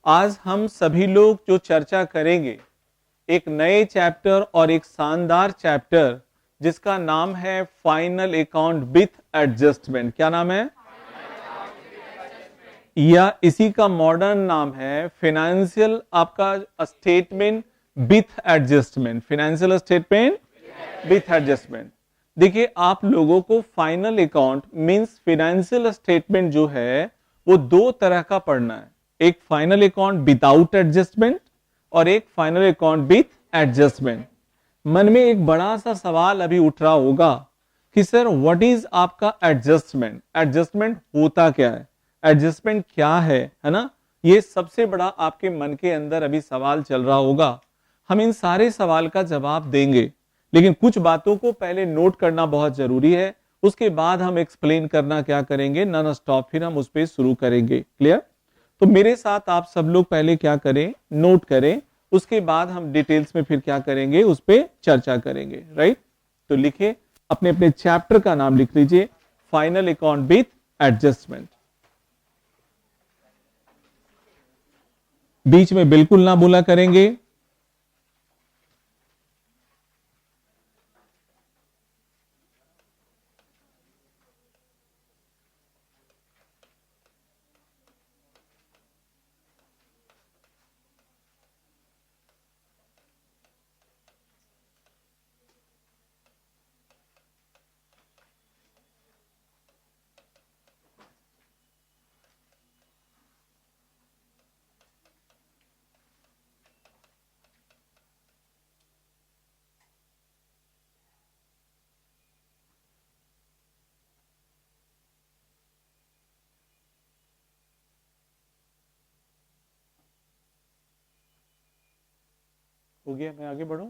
आज हम सभी लोग जो चर्चा करेंगे एक नए चैप्टर और एक शानदार चैप्टर जिसका नाम है फाइनल अकाउंट विथ एडजस्टमेंट। क्या नाम है? या इसी का मॉडर्न नाम है फाइनेंशियल आपका statement with adjustment. Financial statement with adjustment. देखिए, आप लोगों को final account means financial statement जो है वो दो तरह का पढ़ना है। एक फाइनल अकाउंट विदाउट एडजस्टमेंट और एक फाइनल अकाउंट विथ एडजस्टमेंट। मन में एक बड़ा सा सवाल अभी उठ रहा होगा कि सर व्हाट इज आपका एडजस्टमेंट? एडजस्टमेंट होता क्या है? एडजस्टमेंट क्या है ना? ये सबसे बड़ा आपके मन के अंदर अभी सवाल चल रहा होगा। हम इन सारे सवाल का जवाब देंगे, लेकिन कुछ बातों को पहले नोट करना बहुत जरूरी है। उसके बाद हम एक्सप्लेन करना क्या करेंगे, नॉन स्टॉप, फिर हम उस पर शुरू करेंगे। क्लियर? तो मेरे साथ आप सब लोग पहले क्या करें, नोट करें, उसके बाद हम डिटेल्स में फिर क्या करेंगे, उस पर चर्चा करेंगे। राइट? तो लिखिए, अपने अपने चैप्टर का नाम लिख लीजिए, फाइनल अकाउंट विथ एडजस्टमेंट। बीच में बिल्कुल ना बोला करेंगे। हो गया? मैं आगे बढ़ूं?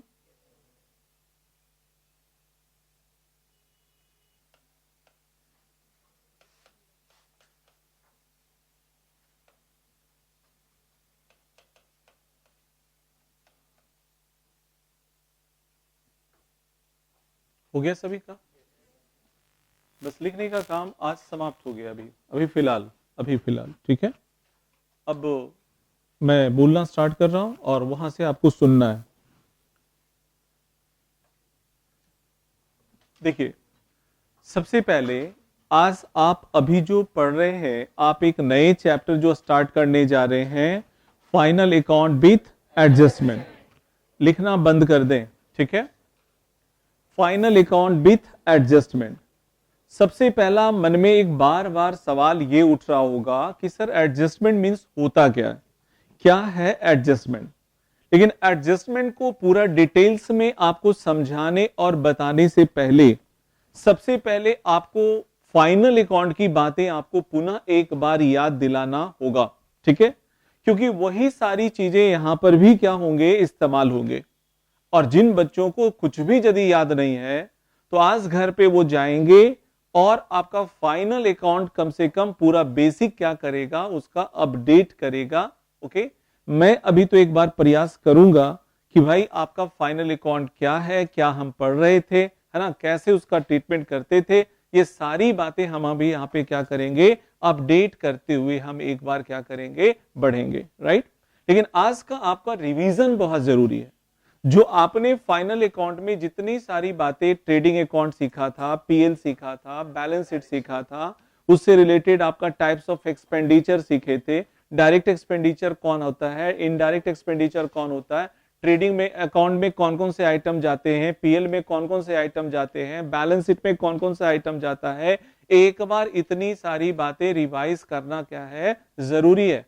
हो गया सभी का? बस लिखने का काम आज समाप्त हो गया। अभी फिलहाल ठीक है। अब मैं बोलना स्टार्ट कर रहा हूं और वहां से आपको सुनना है। देखिए, सबसे पहले आज आप अभी जो पढ़ रहे हैं, आप एक नए चैप्टर जो स्टार्ट करने जा रहे हैं, फाइनल अकाउंट विथ एडजस्टमेंट। लिखना बंद कर दें, ठीक है? Final account with adjustment. सबसे पहला मन में एक बार बार सवाल ये उठ रहा होगा कि सर एडजस्टमेंट मींस होता क्या है? क्या है एडजस्टमेंट? लेकिन एडजस्टमेंट को पूरा डिटेल्स में आपको समझाने और बताने से पहले सबसे पहले आपको फाइनल अकाउंट की बातें आपको पुनः एक बार याद दिलाना होगा, ठीक है? क्योंकि वही सारी चीजें यहां पर भी क्या होंगे, इस्तेमाल होंगे। और जिन बच्चों को कुछ भी यदि याद नहीं है तो आज घर पे वो जाएंगे और आपका फाइनल अकाउंट कम से कम पूरा बेसिक क्या करेगा, उसका अपडेट करेगा। ओके, मैं अभी तो एक बार प्रयास करूंगा कि भाई आपका फाइनल अकाउंट क्या है, क्या हम पढ़ रहे थे, है ना, कैसे उसका ट्रीटमेंट करते थे, ये सारी बातें हम अभी यहाँ पे क्या करेंगे, अपडेट करते हुए हम एक बार क्या करेंगे, बढ़ेंगे। राइट? लेकिन आज का आपका रिवीजन बहुत जरूरी है। जो आपने फाइनल अकाउंट में जितनी सारी बातें, ट्रेडिंग अकाउंट सीखा था, पीएल सीखा था, बैलेंस शीट सीखा था, उससे रिलेटेड आपका टाइप्स ऑफ एक्सपेंडिचर सीखे थे, डायरेक्ट एक्सपेंडिचर कौन होता है, इनडायरेक्ट एक्सपेंडिचर कौन होता है, ट्रेडिंग में अकाउंट में कौन कौन से आइटम जाते हैं, पीएल में कौन कौन से आइटम जाते हैं, बैलेंस शीट में कौन कौन सा आइटम जाता है, एक बार इतनी सारी बातें रिवाइज करना क्या है, जरूरी है।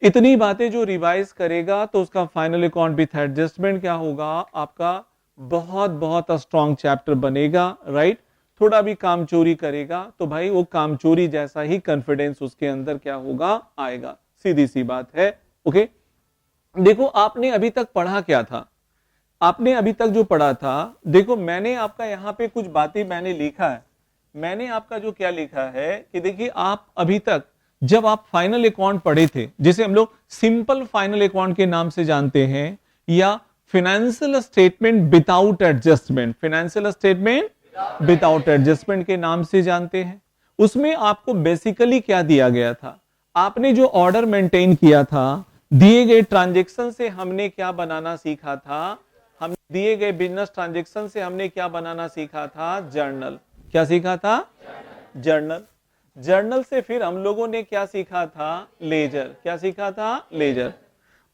इतनी बातें जो रिवाइज करेगा तो उसका फाइनल अकाउंट विथ एडजस्टमेंट क्या होगा, आपका बहुत बहुत स्ट्रॉन्ग चैप्टर बनेगा। राइट? थोड़ा भी काम चोरी करेगा तो भाई वो काम चोरी जैसा ही कॉन्फिडेंस उसके अंदर क्या होगा, आएगा। सीधी सी बात है। ओके, देखो आपने अभी तक पढ़ा क्या था, आपने अभी तक जो पढ़ा था, देखो मैंने आपका यहां पे कुछ बातें मैंने लिखा है। मैंने आपका जो क्या लिखा है कि देखिए, आप अभी तक जब आप फाइनल अकाउंट पढ़े थे, जिसे हम लोग सिंपल फाइनल अकाउंट के नाम से जानते हैं, या financial statement without adjustment, financial statement without adjustment के नाम से जानते हैं, उसमें आपको बेसिकली क्या दिया गया था, आपने जो ऑर्डर मेंटेन किया था, दिए गए ट्रांजेक्शन से हमने क्या बनाना सीखा था? हम दिए गए बिजनेस ट्रांजेक्शन से हमने क्या बनाना सीखा था? जर्नल। क्या सीखा था? जर्नल। जर्नल से फिर हम लोगों ने क्या सीखा था? लेजर। क्या सीखा था? लेजर।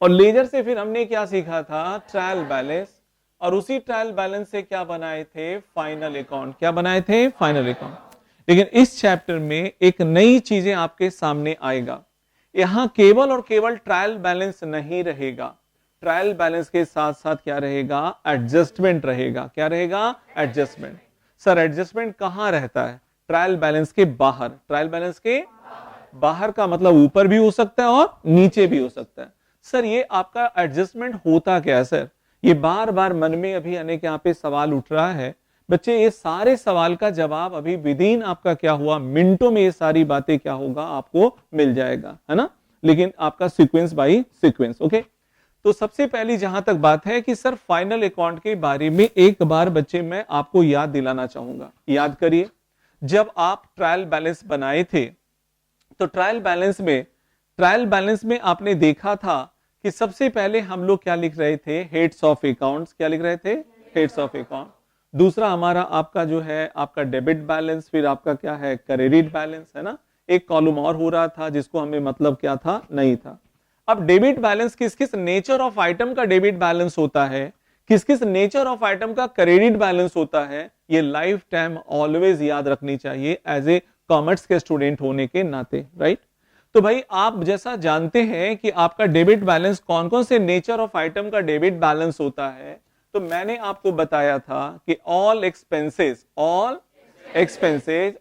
और लेजर से फिर हमने क्या सीखा था? Trial balance. और उसी ट्रायल बैलेंस से क्या बनाए थे? Final account. क्या बनाए थे? Final account. लेकिन इस चैप्टर में एक नई चीजें आपके सामने आएगा। यहां केवल और केवल ट्रायल बैलेंस नहीं रहेगा, ट्रायल बैलेंस के साथ साथ क्या रहेगा? एडजस्टमेंट रहेगा। क्या रहेगा? एडजस्टमेंट। सर एडजस्टमेंट कहां रहता है? ट्रायल बैलेंस के बाहर। ट्रायल बैलेंस के बाहर का मतलब ऊपर भी हो सकता है और नीचे भी हो सकता है। सर ये आपका एडजस्टमेंट होता क्या है सर? ये बार बार मन में अभी अनेक यहाँ पे सवाल उठ रहा है। बच्चे ये सारे सवाल का जवाब अभी विदिन आपका क्या हुआ, मिनटों में ये सारी बातें क्या होगा आपको मिल जाएगा, है ना? लेकिन आपका सीक्वेंस बाय सीक्वेंस। ओके, तो सबसे पहली जहां तक बात है कि सर फाइनल अकाउंट के बारे में एक बार बच्चे मैं आपको याद दिलाना चाहूंगा। याद करिए, जब आप ट्रायल बैलेंस बनाए थे तो ट्रायल बैलेंस में आपने देखा था कि सबसे पहले हम लोग क्या लिख रहे थे? Heads of accounts. क्या लिख रहे थे? Heads of account. दूसरा हमारा आपका जो है आपका डेबिट बैलेंस, फिर आपका क्या है? क्रेडिट बैलेंस, है ना? एक कॉलम और हो रहा था जिसको हमें मतलब क्या था? नहीं था। अब डेबिट बैलेंस किस किस नेचर ऑफ आइटम का डेबिट बैलेंस होता है, किस किस नेचर ऑफ आइटम का क्रेडिट बैलेंस होता है, ये लाइफ टाइम ऑलवेज याद रखनी चाहिए एज ए कॉमर्स के स्टूडेंट होने के नाते, राइट? तो भाई आप जैसा जानते हैं कि आपका डेबिट बैलेंस कौन कौन से नेचर ऑफ आइटम का डेबिट बैलेंस होता है, तो मैंने आपको बताया था कि all expenses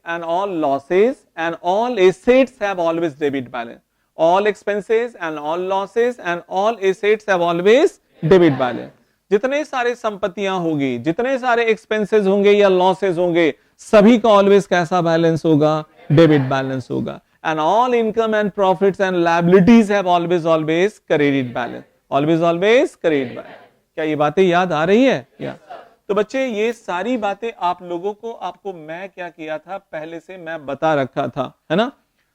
and all losses and all assets have always debit balance. all expenses and all losses and all assets have always debit balance। जितने सारे संपत्तियां होगी, जितने सारे एक्सपेंसेस होंगे या लॉसेस होंगे, सभी का ऑलवेज कैसा बैलेंस होगा? डेबिट बैलेंस होगा। And all income and profits and liabilities have always credit balance. Always credit balance. क्या ये बातें याद आ रही है क्या? तो बच्चे ये सारी बातें आप लोगों को, आपको मैं क्या किया था पहले से मैं बता रखा था, है ना?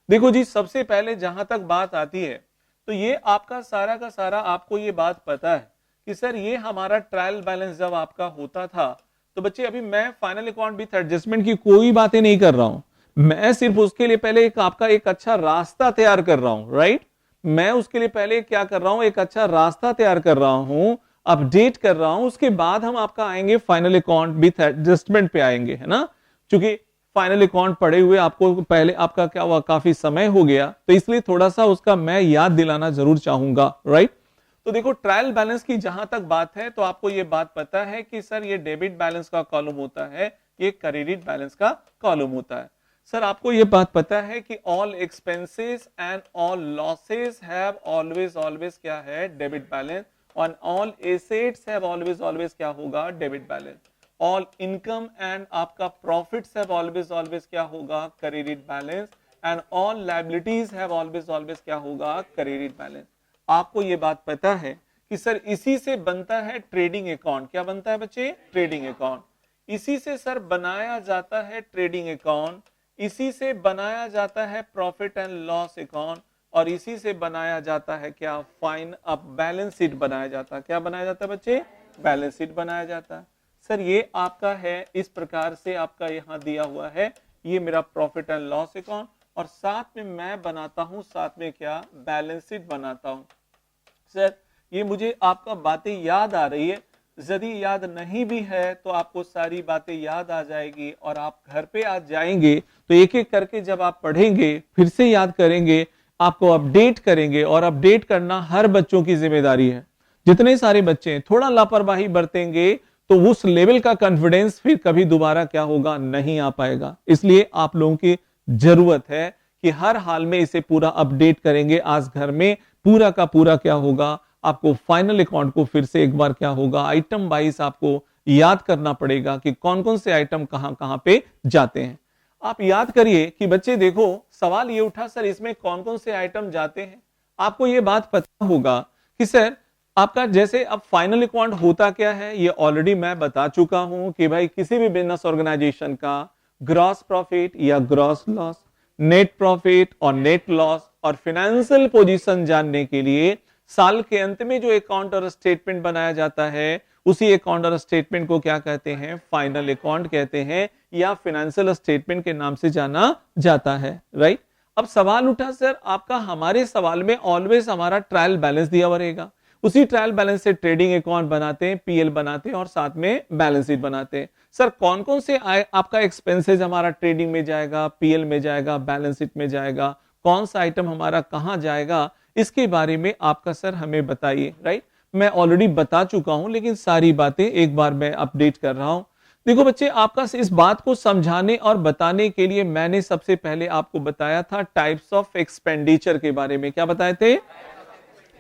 देखो जी, सबसे पहले जहां तक बात आती है तो ये आपका सारा का सारा आपको ये बात पता है कि सर ये हमारा ट्रायल बैलेंस जब आपका होता था, तो बच्चे अभी मैं फाइनल अकाउंट विथ एडजस्टमेंट की कोई बातें नहीं कर रहा हूं, मैं सिर्फ उसके लिए पहले एक आपका एक अच्छा रास्ता तैयार कर रहा हूं, राइट? मैं उसके लिए पहले क्या कर रहा हूं? एक अच्छा रास्ता तैयार कर रहा हूं, अपडेट कर रहा हूं, उसके बाद हम आपका आएंगे फाइनल अकाउंट विथ एडजस्टमेंट पे आएंगे, है ना? क्योंकि फाइनल अकाउंट पढ़े हुए आपको पहले आपका क्या हुआ, काफी समय हो गया, तो इसलिए थोड़ा सा उसका मैं याद दिलाना जरूर चाहूंगा, राइट? तो देखो ट्रायल बैलेंस की जहां तक बात है तो आपको ये बात पता है कि सर ये डेबिट बैलेंस का कॉलम होता है, ये क्रेडिट बैलेंस का कॉलम होता है। सर आपको ये बात पता है कि all expenses and all losses have always क्या है? Debit balance. और ऑल एसेट्स हैव ऑलवेज क्या होगा? Debit balance. All income and आपका प्रॉफिट्स हैव ऑलवेज क्या होगा? Credit balance. And all liabilities have always क्या होगा? Credit balance. आपको ये बात पता है कि सर इसी से बनता है ट्रेडिंग अकाउंट। क्या बनता है बच्चे? Trading account. इसी से सर बनाया जाता है ट्रेडिंग अकाउंट, इसी से बनाया जाता है प्रॉफिट एंड लॉस अकाउंट, और इसी से बनाया जाता है क्या? फाइन अब बैलेंस शीट बनाया जाता है। क्या बनाया जाता है बच्चे? बैलेंस शीट बनाया जाता है। सर ये आपका है, इस प्रकार से आपका यहां दिया हुआ है, ये मेरा प्रॉफिट एंड लॉस अकाउंट, और साथ में मैं बनाता हूं साथ में क्या? बैलेंस शीट बनाता हूं। सर ये मुझे आपका बातें याद आ रही है, यदि याद नहीं भी है तो आपको सारी बातें याद आ जाएगी, और आप घर पे आज जाएंगे तो एक एक करके जब आप पढ़ेंगे फिर से याद करेंगे, आपको अपडेट करेंगे, और अपडेट करना हर बच्चों की जिम्मेदारी है। जितने सारे बच्चे थोड़ा लापरवाही बरतेंगे तो उस लेवल का कॉन्फिडेंस फिर कभी दोबारा क्या होगा? नहीं आ पाएगा। इसलिए आप लोगों की जरूरत है कि हर हाल में इसे पूरा अपडेट करेंगे। आज घर में पूरा का पूरा क्या होगा? आपको फाइनल अकाउंट को फिर से एक बार क्या होगा? आइटम वाइज आपको याद करना पड़ेगा कि कौन कौन से आइटम कहां कहां पे जाते हैं। आप याद करिए कि बच्चे देखो सवाल ये उठा सर इसमें कौन कौन से आइटम जाते हैं। आपको ये बात पता होगा कि सर आपका जैसे अब फाइनल अकाउंट होता क्या है, ये ऑलरेडी मैं बता चुका हूं कि भाई किसी भी बिजनेस ऑर्गेनाइजेशन का ग्रॉस प्रॉफिट या ग्रॉस लॉस, नेट प्रॉफिट और नेट लॉस, और फाइनेंशियल पोजीशन जानने के लिए साल के अंत में जो अकाउंट और स्टेटमेंट बनाया जाता है उसी अकाउंट और स्टेटमेंट को क्या कहते हैं, फाइनल अकाउंट कहते हैं, या फाइनेंशियल स्टेटमेंट के नाम से जाना जाता है, राइट। अब सवाल उठा सर आपका, हमारे सवाल में ऑलवेज हमारा ट्रायल बैलेंस दिया हुआ रहेगा, उसी ट्रायल बैलेंस से ट्रेडिंग अकाउंट बनाते हैं, पीएल बनाते हैं और साथ में बैलेंस शीट बनाते हैं। सर कौन कौन से आपका एक्सपेंसेस हमारा ट्रेडिंग में जाएगा, पीएल में जाएगा, बैलेंस शीट में जाएगा, कौन सा आइटम हमारा कहां जाएगा, इसके बारे में आपका सर हमें बताइए, राइट। मैं ऑलरेडी बता चुका हूं लेकिन सारी बातें एक बार मैं अपडेट कर रहा हूं। देखो बच्चे, आपका इस बात को समझाने और बताने के लिए मैंने सबसे पहले आपको बताया था टाइप्स ऑफ एक्सपेंडिचर के बारे में। क्या बताए थे?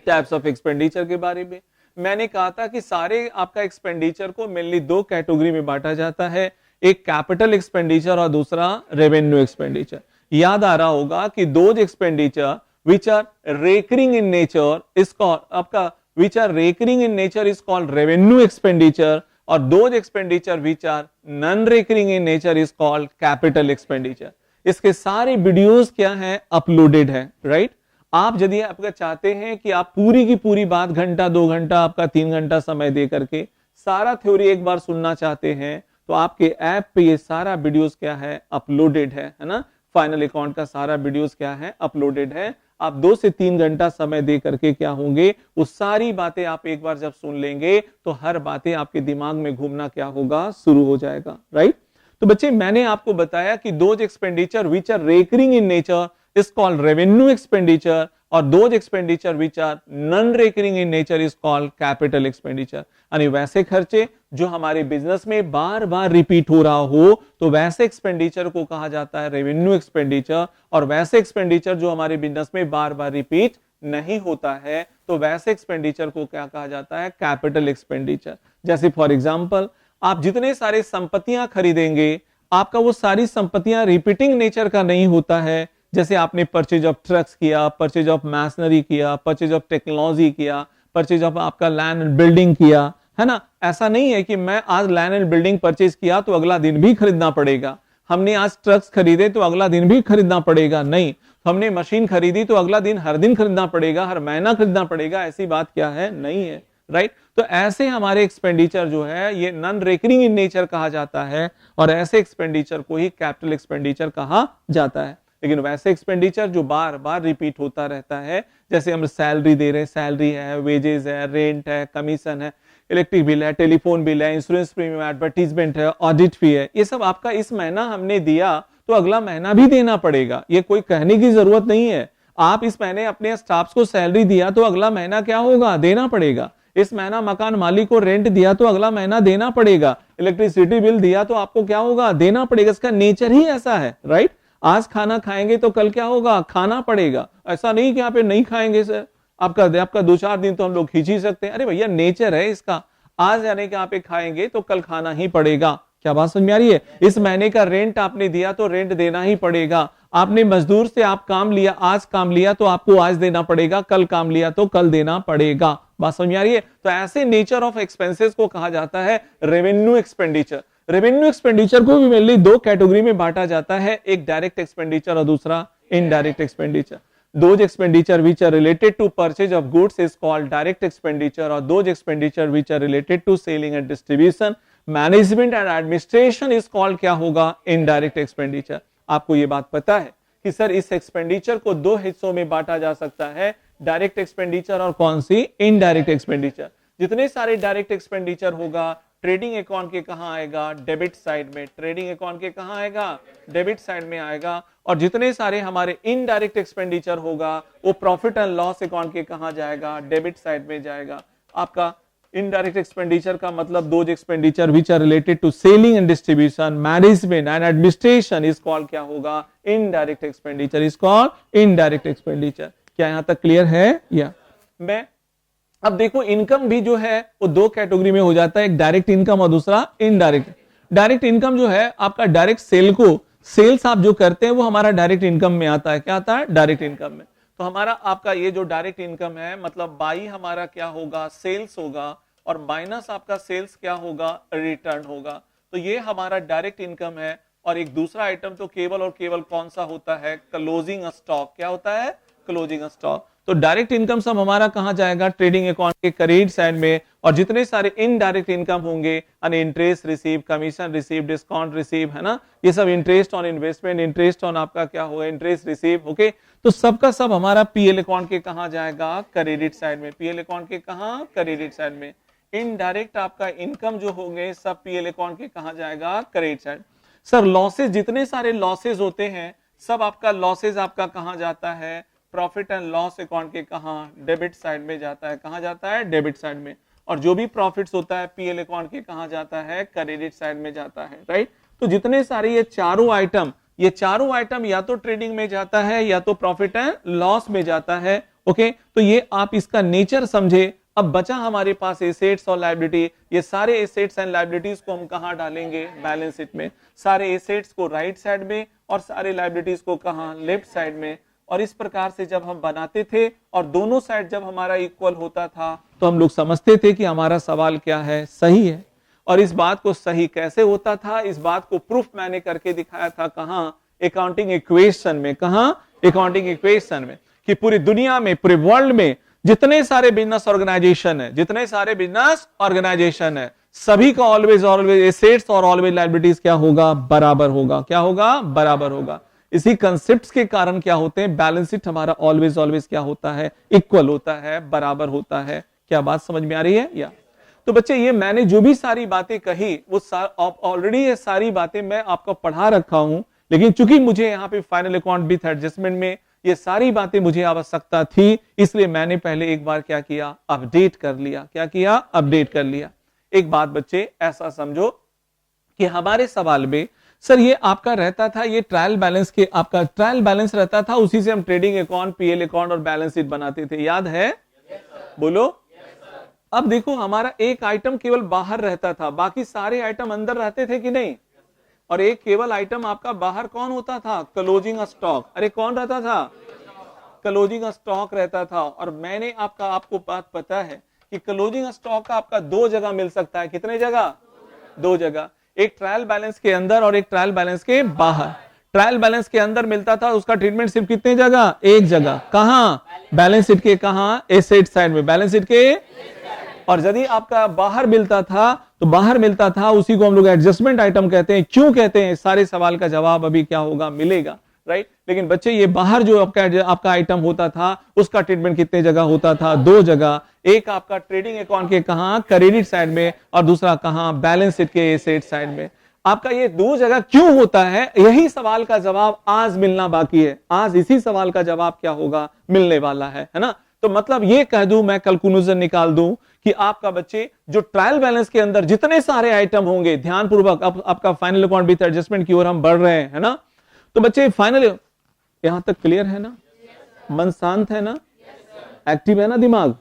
टाइप्स ऑफ एक्सपेंडिचर के बारे में मैंने कहा था कि सारे आपका एक्सपेंडिचर को मेनली दो कैटेगरी में बांटा जाता है, एक कैपिटल एक्सपेंडिचर और दूसरा रेवेन्यू एक्सपेंडिचर। याद आ रहा होगा कि those expenditure which are recurring in nature is called आपका which are recurring in nature is called revenue expenditure, और those expenditure which are non recurring in nature is called capital expenditure। इसके सारे videos क्या है, uploaded है, right. आप यदि आपका चाहते हैं कि आप पूरी की पूरी बात घंटा 2 घंटा आपका 3 घंटा समय दे करके सारा थ्योरी एक बार सुनना चाहते हैं तो आपके ऐप पे ये सारा वीडियोस क्या है, अपलोडेड है ना। फाइनल अकाउंट का सारा वीडियोस क्या है, अपलोडेड है। आप 2 से 3 घंटा समय दे करके क्या होंगे, वो सारी बातें आप एक बार जब सुन लेंगे तो हर बातें आपके दिमाग में घूमना क्या होगा, शुरू हो जाएगा, राइट। तो बच्चे मैंने आपको बताया कि those expenditure which are recurring in nature is called revenue expenditure, और those expenditure which are non recurring in nature is called capital expenditure. यानी वैसे खर्चे जो हमारे बिजनेस में बार बार रिपीट हो रहा हो तो वैसे एक्सपेंडिचर को कहा जाता है रेवेन्यू एक्सपेंडिचर, और वैसे एक्सपेंडिचर जो हमारे बिजनेस में बार बार रिपीट नहीं होता है तो वैसे एक्सपेंडिचर को क्या कहा जाता है, कैपिटल एक्सपेंडिचर। जैसे फॉर एग्जांपल आप जितने सारे संपत्तियां खरीदेंगे आपका वो सारी संपत्तियां रिपीटिंग नेचर का नहीं होता है। जैसे आपने परचेज ऑफ ट्रक्स किया, परचेज ऑफ मैशनरी किया, परचेज ऑफ टेक्नोलॉजी किया, परचेज ऑफ आपका लैंड एंड बिल्डिंग किया, है ना। ऐसा नहीं है कि मैं आज लैंड एंड बिल्डिंग परचेज किया तो अगला दिन भी खरीदना पड़ेगा, हमने आज ट्रक्स खरीदे तो अगला दिन भी खरीदना पड़ेगा, नहीं। हमने मशीन खरीदी तो अगला दिन हर दिन खरीदना पड़ेगा, हर महीना खरीदना पड़ेगा, ऐसी बात क्या है, नहीं है, राइट। तो ऐसे हमारे एक्सपेंडिचर जो है ये नॉन रेकरिंग इन नेचर कहा जाता है, और ऐसे एक्सपेंडिचर को ही कैपिटल एक्सपेंडिचर कहा जाता है। लेकिन वैसे एक्सपेंडिचर जो बार बार रिपीट होता रहता है, जैसे हम सैलरी दे रहे हैं, सैलरी है, वेजेस है, रेंट है, कमीशन है, इलेक्ट्रिक बिल है, टेलीफोन बिल है, इंश्योरेंस प्रीमियम, एडवर्टीजमेंट है, ऑडिट फी है, ये सब आपका इस महीना हमने दिया तो अगला महीना भी देना पड़ेगा, ये कोई कहने की जरूरत नहीं है। आप इस महीने अपने स्टाफ को सैलरी दिया तो अगला महीना क्या होगा, देना पड़ेगा। इस महीना मकान मालिक को रेंट दिया तो अगला महीना देना पड़ेगा। इलेक्ट्रिसिटी बिल दिया तो आपको क्या होगा, देना पड़ेगा। इसका नेचर ही ऐसा है, राइट। आज खाना खाएंगे तो कल क्या होगा, खाना पड़ेगा। ऐसा नहीं कि आप नहीं खाएंगे सर, आपका 2-4 दिन तो हम लोग खींच ही सकते हैं। अरे भैया नेचर है इसका, आज यानी कि आप खाएंगे तो कल खाना ही पड़ेगा। क्या बात समझ में आ रही है? इस महीने का रेंट आपने दिया तो रेंट देना ही पड़ेगा। आपने मजदूर से आप काम लिया, आज काम लिया तो आपको आज देना पड़ेगा, कल काम लिया तो कल देना पड़ेगा। बात समझ में आ रही है? तो ऐसे नेचर ऑफ एक्सपेंसेस को कहा जाता है रेवेन्यू एक्सपेंडिचर। रेवेन्यू एक्सपेंडिचर को भी मेनली 2 कैटेगरी में बांटा जाता है, एक डायरेक्ट एक्सपेंडिचर और दूसरा indirect expenditure. Those expenditure which are related to purchase of goods is called direct expenditure, और those expenditure which are related to selling and distribution, management and administration is called क्या होगा, indirect expenditure। आपको ये बात पता है कि sir इस एक्सपेंडिचर को 2 हिस्सों में बांटा जा सकता है, डायरेक्ट एक्सपेंडिचर और कौन सी, इनडायरेक्ट एक्सपेंडिचर। जितने सारे डायरेक्ट एक्सपेंडिचर होगा ट्रेडिंग अकाउंट के कहां आएगा, डेबिट साइड में। ट्रेडिंग अकाउंट के कहां आएगा, डेबिट साइड में आएगा। और जितने सारे हमारे इनडायरेक्ट एक्सपेंडिचर होगा वो प्रॉफिट एंड लॉस अकाउंट के कहां जाएगा, डेबिट साइड में जाएगा। आपका इनडायरेक्ट एक्सपेंडिचर का मतलब those expenditure which are related to selling and distribution, management and administration is called क्या होगा, indirect expenditure is called indirect expenditure. क्या यहां तक क्लियर है? या मैं अब देखो इनकम भी जो है वो 2 कैटेगरी में हो जाता है, एक डायरेक्ट इनकम और दूसरा इनडायरेक्ट। डायरेक्ट इनकम जो है आपका डायरेक्ट सेल को, सेल्स आप जो करते हैं वो हमारा डायरेक्ट इनकम में आता है। क्या आता है, डायरेक्ट इनकम में। तो हमारा आपका ये जो डायरेक्ट इनकम है मतलब बाई हमारा क्या होगा, सेल्स होगा, और माइनस आपका सेल्स क्या होगा, रिटर्न होगा। तो ये हमारा डायरेक्ट इनकम है। और एक दूसरा आइटम तो केवल और केवल कौन सा होता है, क्लोजिंग स्टॉक। क्या होता है, क्लोजिंग स्टॉक। तो डायरेक्ट इनकम सब हमारा कहां जाएगा, ट्रेडिंग अकाउंट के क्रेडिट साइड में, और जितने सारे इनडायरेक्ट इनकम होंगे, interest receive, commission receive, discount receive, है ना, ये सब interest on investment, interest on आपका क्या होगा, इंटरेस्ट रिसीव, ओके, तो सबका सब हमारा पीएल अकाउंट के कहां जाएगा, क्रेडिट साइड में, पीएल अकाउंट के कहां, क्रेडिट साइड में। इनडायरेक्ट आपका इनकम जो होंगे सब पीएल अकाउंट के कहां जाएगा, क्रेडिट साइड। सर लॉसेज, जितने सारे लॉसेज होते हैं सब आपका लॉसेज आपका कहां जाता है, प्रॉफिट एंड लॉस अकाउंट के कहां, डेबिट साइड में जाता है, कहां जाता है, डेबिट साइड में। और जो भी प्रॉफिट्स होता है पीएल अकाउंट के कहां जाता है, क्रेडिट साइड में जाता है, राइट। तो जितने सारे ये चारों आइटम या तो ट्रेडिंग में जाता है या तो प्रॉफिट एंड लॉस में जाता है, ओके। तो ये आप इसका नेचर समझे। अब बचा हमारे पास एसेट्स और लायबिलिटी, ये सारे एसेट्स एंड लायबिलिटीज को हम कहां डालेंगे, बैलेंस शीट में। सारे एसेट्स को राइट साइड में और सारे लायबिलिटीज को कहां, लेफ्ट साइड में। और इस प्रकार से जब हम बनाते थे और दोनों साइड जब हमारा इक्वल होता था तो हम लोग समझते थे कि हमारा सवाल क्या है, सही है। और इस बात को सही कैसे होता था, इस बात को प्रूफ मैंने करके दिखाया था, कहां, अकाउंटिंग इक्वेशन में। कहां, अकाउंटिंग इक्वेशन में, कि पूरी दुनिया में, पूरे वर्ल्ड में जितने सारे बिजनेस ऑर्गेनाइजेशन है, सभी का ऑलवेज एसेट्स और ऑलवेज लायबिलिटीज क्या होगा, बराबर होगा। क्या होगा, बराबर होगा। इसी कंसेप्ट्स के कारण क्या होते हैं, बैलेंस शीट हमारा ऑलवेज क्या होता है, इक्वल होता है, बराबर होता है। क्या बात समझ में आ रही है या? तो बच्चे ये मैंने जो भी सारी बातें कही वो ऑलरेडी ये सारी बातें मैं आपको पढ़ा रखा हूं, लेकिन चूंकि मुझे यहाँ पे फाइनल अकाउंट विथ एडजस्टमेंट में ये सारी बातें मुझे आवश्यकता थी, इसलिए मैंने पहले एक बार क्या किया, अपडेट कर लिया। क्या किया, अपडेट कर लिया। एक बात बच्चे ऐसा समझो कि हमारे सवाल में सर ये आपका रहता था, ये ट्रायल बैलेंस के आपका ट्रायल बैलेंस रहता था, उसी से हम ट्रेडिंग अकाउंट, पीएल अकाउंट और बैलेंस शीट बनाते थे, याद है? बोलो। अब देखो हमारा एक आइटम केवल बाहर रहता था, बाकी सारे आइटम अंदर रहते थे कि नहीं? और एक केवल आइटम आपका बाहर कौन होता था, क्लोजिंग स्टॉक। अरे कौन रहता था, क्लोजिंग स्टॉक रहता था। और मैंने आपको बात पता है कि क्लोजिंग स्टॉक का आपका दो जगह मिल सकता है। कितने जगह, दो जगह, एक ट्रायल बैलेंस के अंदर और एक ट्रायल बैलेंस के बाहर। ट्रायल बैलेंस के अंदर मिलता था, उसका ट्रीटमेंट सिर्फ कितने जगह, एक जगह। कहां, बैलेंस शीट के कहां, एसेट साइड में, बैलेंस शीट के। और यदि आपका बाहर मिलता था तो बाहर मिलता था, उसी को हम लोग एडजस्टमेंट आइटम कहते हैं। क्यों कहते हैं, सारे सवाल का जवाब अभी क्या होगा, मिलेगा, राइट। लेकिन बच्चे ये बाहर जो आपका आइटम होता था उसका ट्रीटमेंट कितने जगह होता था, दो जगह। एक आपका ट्रेडिंग अकाउंट के कहां, क्रेडिट साइड में, और दूसरा कहां, बैलेंस शीट के एसेट साइड में। आपका ये दो जगह क्यों होता है, यही सवाल का जवाब आज मिलना बाकी है। आज इसी सवाल का जवाब क्या होगा, मिलने वाला है ना। तो मतलब ये कह दूं, मैं कंक्लूजन निकाल दूं कि आपका बच्चे जो ट्रायल बैलेंस के अंदर जितने सारे आइटम होंगे, ध्यानपूर्वक अब आपका फाइनल अकाउंट विथ एडजस्टमेंट की ओर हम बढ़ रहे हैं, है ना। तो बच्चे फाइनल यहां तक क्लियर है ना, मन शांत है ना, एक्टिव है ना दिमाग,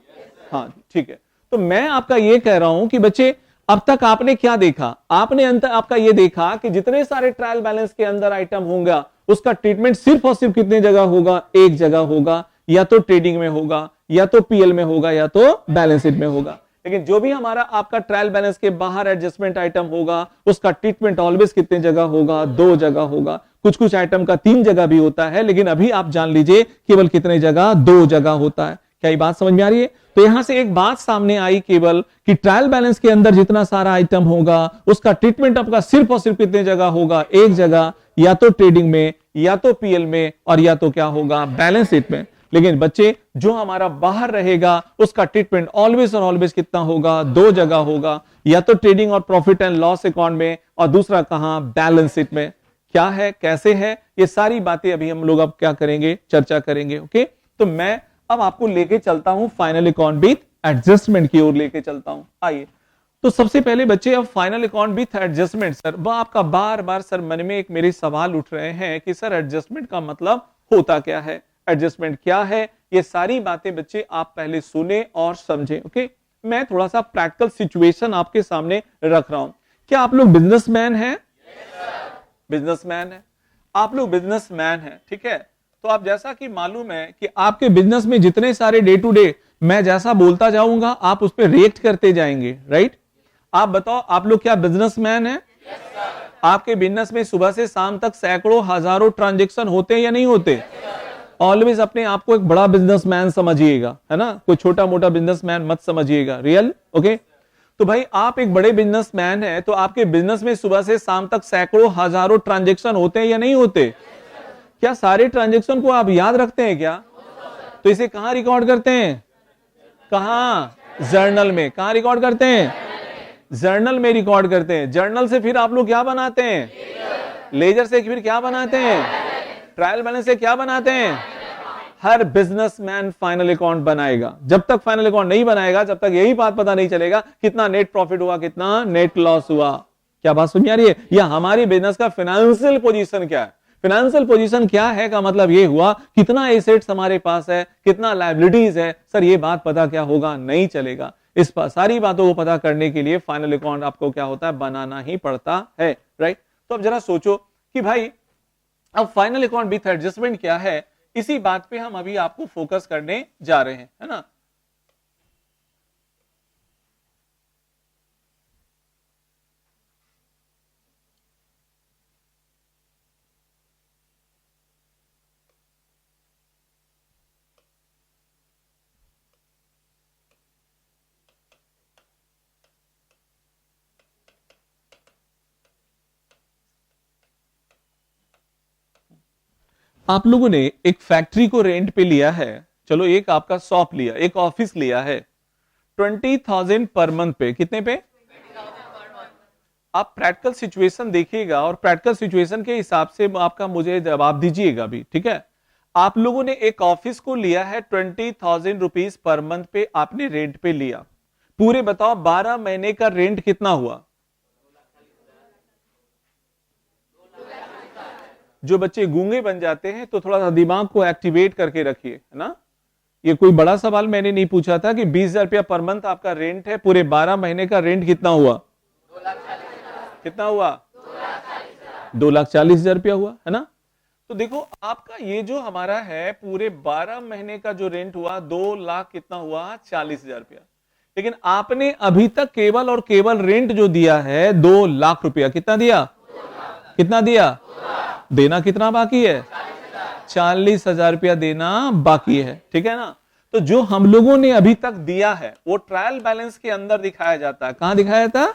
हाँ ठीक है। तो मैं आपका ये कह रहा हूं कि बच्चे अब तक आपने क्या देखा, आपने अंत आपका ये देखा कि जितने सारे ट्रायल बैलेंस के अंदर आइटम होगा उसका ट्रीटमेंट सिर्फ और सिर्फ कितने जगह होगा, एक जगह होगा। या तो ट्रेडिंग में होगा, या तो पीएल में होगा, या तो बैलेंस शीट में होगा। लेकिन जो भी हमारा आपका ट्रायल बैलेंस के बाहर एडजस्टमेंट आइटम होगा उसका ट्रीटमेंट ऑलवेज कितने जगह होगा, दो जगह होगा। कुछ कुछ आइटम का तीन जगह भी होता है, लेकिन अभी आप जान लीजिए केवल कितने जगह, दो जगह होता है। क्या ये बात समझ में आ रही है? तो यहां से एक बात सामने आई केवल कि ट्रायल बैलेंस के अंदर जितना सारा आइटम होगा उसका ट्रीटमेंट आपका सिर्फ और सिर्फ कितने जगह होगा, एक जगह, या तो ट्रेडिंग में, या तो पीएल में, और या तो क्या होगा, बैलेंस शीट में। लेकिन बच्चे जो हमारा बाहर रहेगा उसका ट्रीटमेंट ऑलवेज और ऑलवेज कितना होगा, दो जगह होगा, या तो ट्रेडिंग और प्रॉफिट एंड लॉस अकाउंट में, और दूसरा कहां, बैलेंस शीट में। क्या है, कैसे है, ये सारी बातें अभी हम लोग अब क्या करेंगे, चर्चा करेंगे। ओके, तो मैं अब आपको लेके चलता हूं फाइनल अकाउंट विथ एडजस्टमेंट की ओर लेके चलता हूं। आइए, तो सबसे पहले बच्चे अब final account with adjustment. Sir वह आपका बार बार सर मन में एक मेरे सवाल उठ रहे हैं कि सर एडजस्टमेंट का मतलब होता क्या है, एडजस्टमेंट क्या है। ये सारी बातें बच्चे आप पहले सुने और समझें। ओके, मैं थोड़ा सा प्रैक्टिकल सिचुएशन आपके सामने रख रहा हूं। क्या आप लोग बिजनेसमैन हैं? बिजनेसमैन है, आप लोग बिजनेसमैन हैं, ठीक है। तो आप जैसा कि मालूम है कि आपके बिजनेस में जितने सारे डे टू डे मैं जैसा बोलता जाऊंगा आप उस पर रिएक्ट करते जाएंगे, राइट। आप बताओ, आप लोग क्या बिजनेसमैन हैं? आपके बिजनेस में सुबह से शाम तक सैकड़ों हजारों ट्रांजैक्शन होते हैं या नहीं होते? ऑलवेज अपने आप को एक बड़ा बिजनेसमैन समझिएगा, है ना, कोई छोटा मोटा बिजनेसमैन मत समझिएगा, रियल। ओके, तो भाई आप एक बड़े बिजनेसमैन हैं, तो आपके बिजनेस में सुबह से शाम तक सैकड़ों हजारों ट्रांजेक्शन होते हैं या नहीं होते? क्या सारे ट्रांजेक्शन को आप याद रखते हैं क्या? तो इसे कहां रिकॉर्ड करते हैं? कहां? जर्नल में। कहां रिकॉर्ड करते हैं? जर्नल में रिकॉर्ड करते हैं। जर्नल से फिर आप लोग क्या बनाते हैं? लेजर से फिर क्या बनाते हैं? ट्रायल बैलेंस से क्या बनाते हैं? हर बिजनेसमैन फाइनल अकाउंट बनाएगा। जब तक फाइनल अकाउंट नहीं बनाएगा, जब तक यही बात पता नहीं चलेगा कितना नेट प्रॉफिट हुआ, कितना नेट लॉस हुआ। क्या बात समझ आ रही है? या हमारी बिजनेस का फाइनेंशियल पोजीशन क्या है? फाइनेंशियल पोजीशन क्या है का मतलब ये हुआ कितना एसेट्स हमारे पास है, कितना लायबिलिटीज है। सर ये बात पता क्या होगा? नहीं चलेगा। इस सारी बातों को पता करने के लिए फाइनल अकाउंट आपको क्या होता है? बनाना ही पड़ता है, राइट। तो अब जरा सोचो कि भाई अब फाइनल अकाउंट विथ एडजस्टमेंट क्या है, इसी बात पे हम अभी आपको फोकस करने जा रहे हैं, है ना। आप लोगों ने एक फैक्ट्री को रेंट पे लिया है, चलो एक आपका शॉप लिया, एक ऑफिस लिया है 20,000 पर मंथ पे। कितने पे? आप प्रैक्टिकल सिचुएशन देखिएगा और प्रैक्टिकल सिचुएशन के हिसाब से आपका मुझे जवाब दीजिएगा भी, ठीक है। आप लोगों ने एक ऑफिस को लिया है 20,000 रुपीज पर मंथ पे, आपने रेंट पे लिया। पूरे बताओ 12 महीने का रेंट कितना हुआ? जो बच्चे गूंगे बन जाते हैं तो थोड़ा सा दिमाग को एक्टिवेट करके रखिए, है ना। ये कोई बड़ा सवाल मैंने नहीं पूछा था कि 20,000 रुपया पर मंथ आपका रेंट है, पूरे 12 महीने का रेंट कितना हुआ? कितना हुआ? 2,40,000 रुपया हुआ, है ना। तो देखो आपका ये जो हमारा है पूरे 12 महीने का जो रेंट हुआ 2 लाख कितना हुआ? 40,000 रुपया। लेकिन आपने अभी तक केवल और केवल रेंट जो दिया है 2 लाख रुपया। कितना दिया? कितना दिया? देना कितना बाकी है? 40,000 रुपया देना बाकी है, ठीक है ना। तो जो हम लोगों ने अभी तक दिया है वो ट्रायल बैलेंस के अंदर दिखाया जाता है। कहां दिखाया जाता?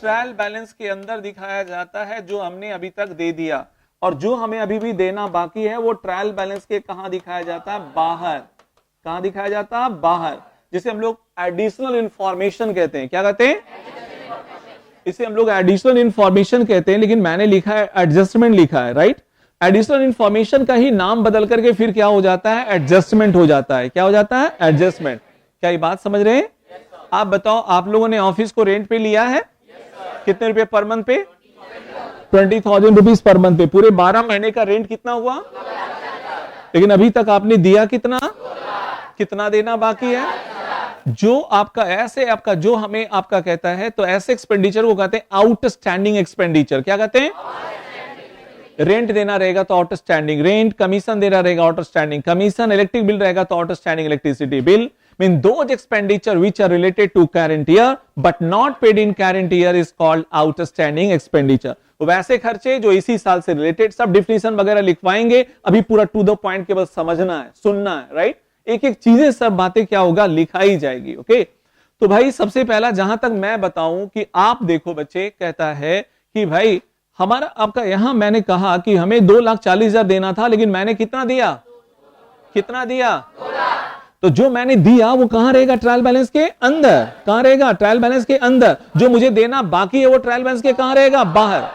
ट्रायल बैलेंस के अंदर दिखाया जाता है जो हमने अभी तक दे दिया, और जो हमें अभी भी देना बाकी है वो ट्रायल बैलेंस के कहां दिखाया जाता है? बाहर। कहां दिखाया जाता है? बाहर, जिसे हम लोग एडिशनल इंफॉर्मेशन कहते हैं। क्या कहते हैं? इसे हम लोग एडिशनल इंफॉर्मेशन कहते हैं, लेकिन मैंने लिखा है एडजस्टमेंट लिखा है, राइट। एडिशनल इंफॉर्मेशन का ही नाम बदल करके फिर क्या हो जाता है? एडजस्टमेंट हो जाता है। क्या हो जाता है? एडजस्टमेंट। क्या ये बात समझ रहे हैं? आप बताओ, आप लोगों ने ऑफिस को रेंट पे लिया है कितने रुपए पर मंथ पे? 20,000 रुपीज पर मंथ पे। पूरे 12 महीने का रेंट कितना हुआ? लेकिन अभी तक आपने दिया कितना? कितना देना बाकी है? जो आपका ऐसे आपका जो हमें आपका कहता है, तो ऐसे एक्सपेंडिचर को कहते हैं आउटस्टैंडिंग एक्सपेंडिचर। क्या कहते हैं? रेंट देना रहेगा तो आउटस्टैंडिंग रेंट, कमीशन देना रहेगा आउटस्टैंडिंग कमीशन, इलेक्ट्रिक बिल रहेगा तो outstanding electricity bill. Mean those expenditure which are related to current year but not paid in current year is called outstanding expenditure. वैसे खर्चे जो इसी साल से रिलेटेड, सब डिफिनेशन वगैरह लिखवाएंगे, अभी पूरा टू द पॉइंट के बस समझना है, सुनना है, राइट। एक एक चीजें सब बातें क्या होगा? लिखाई जाएगी, ओके। तो भाई सबसे पहला जहां तक मैं बताऊं कि आप देखो बच्चे, कहता है कि भाई हमारा आपका यहां मैंने कहा कि हमें 2,40,000 देना था, लेकिन मैंने कितना दिया? कितना दिया? तो जो मैंने दिया वो कहां रहेगा? ट्रायल बैलेंस के अंदर। कहां रहेगा? ट्रायल बैलेंस के अंदर। जो मुझे देना बाकी है वो ट्रायल बैलेंस के कहां रहेगा? बाहर।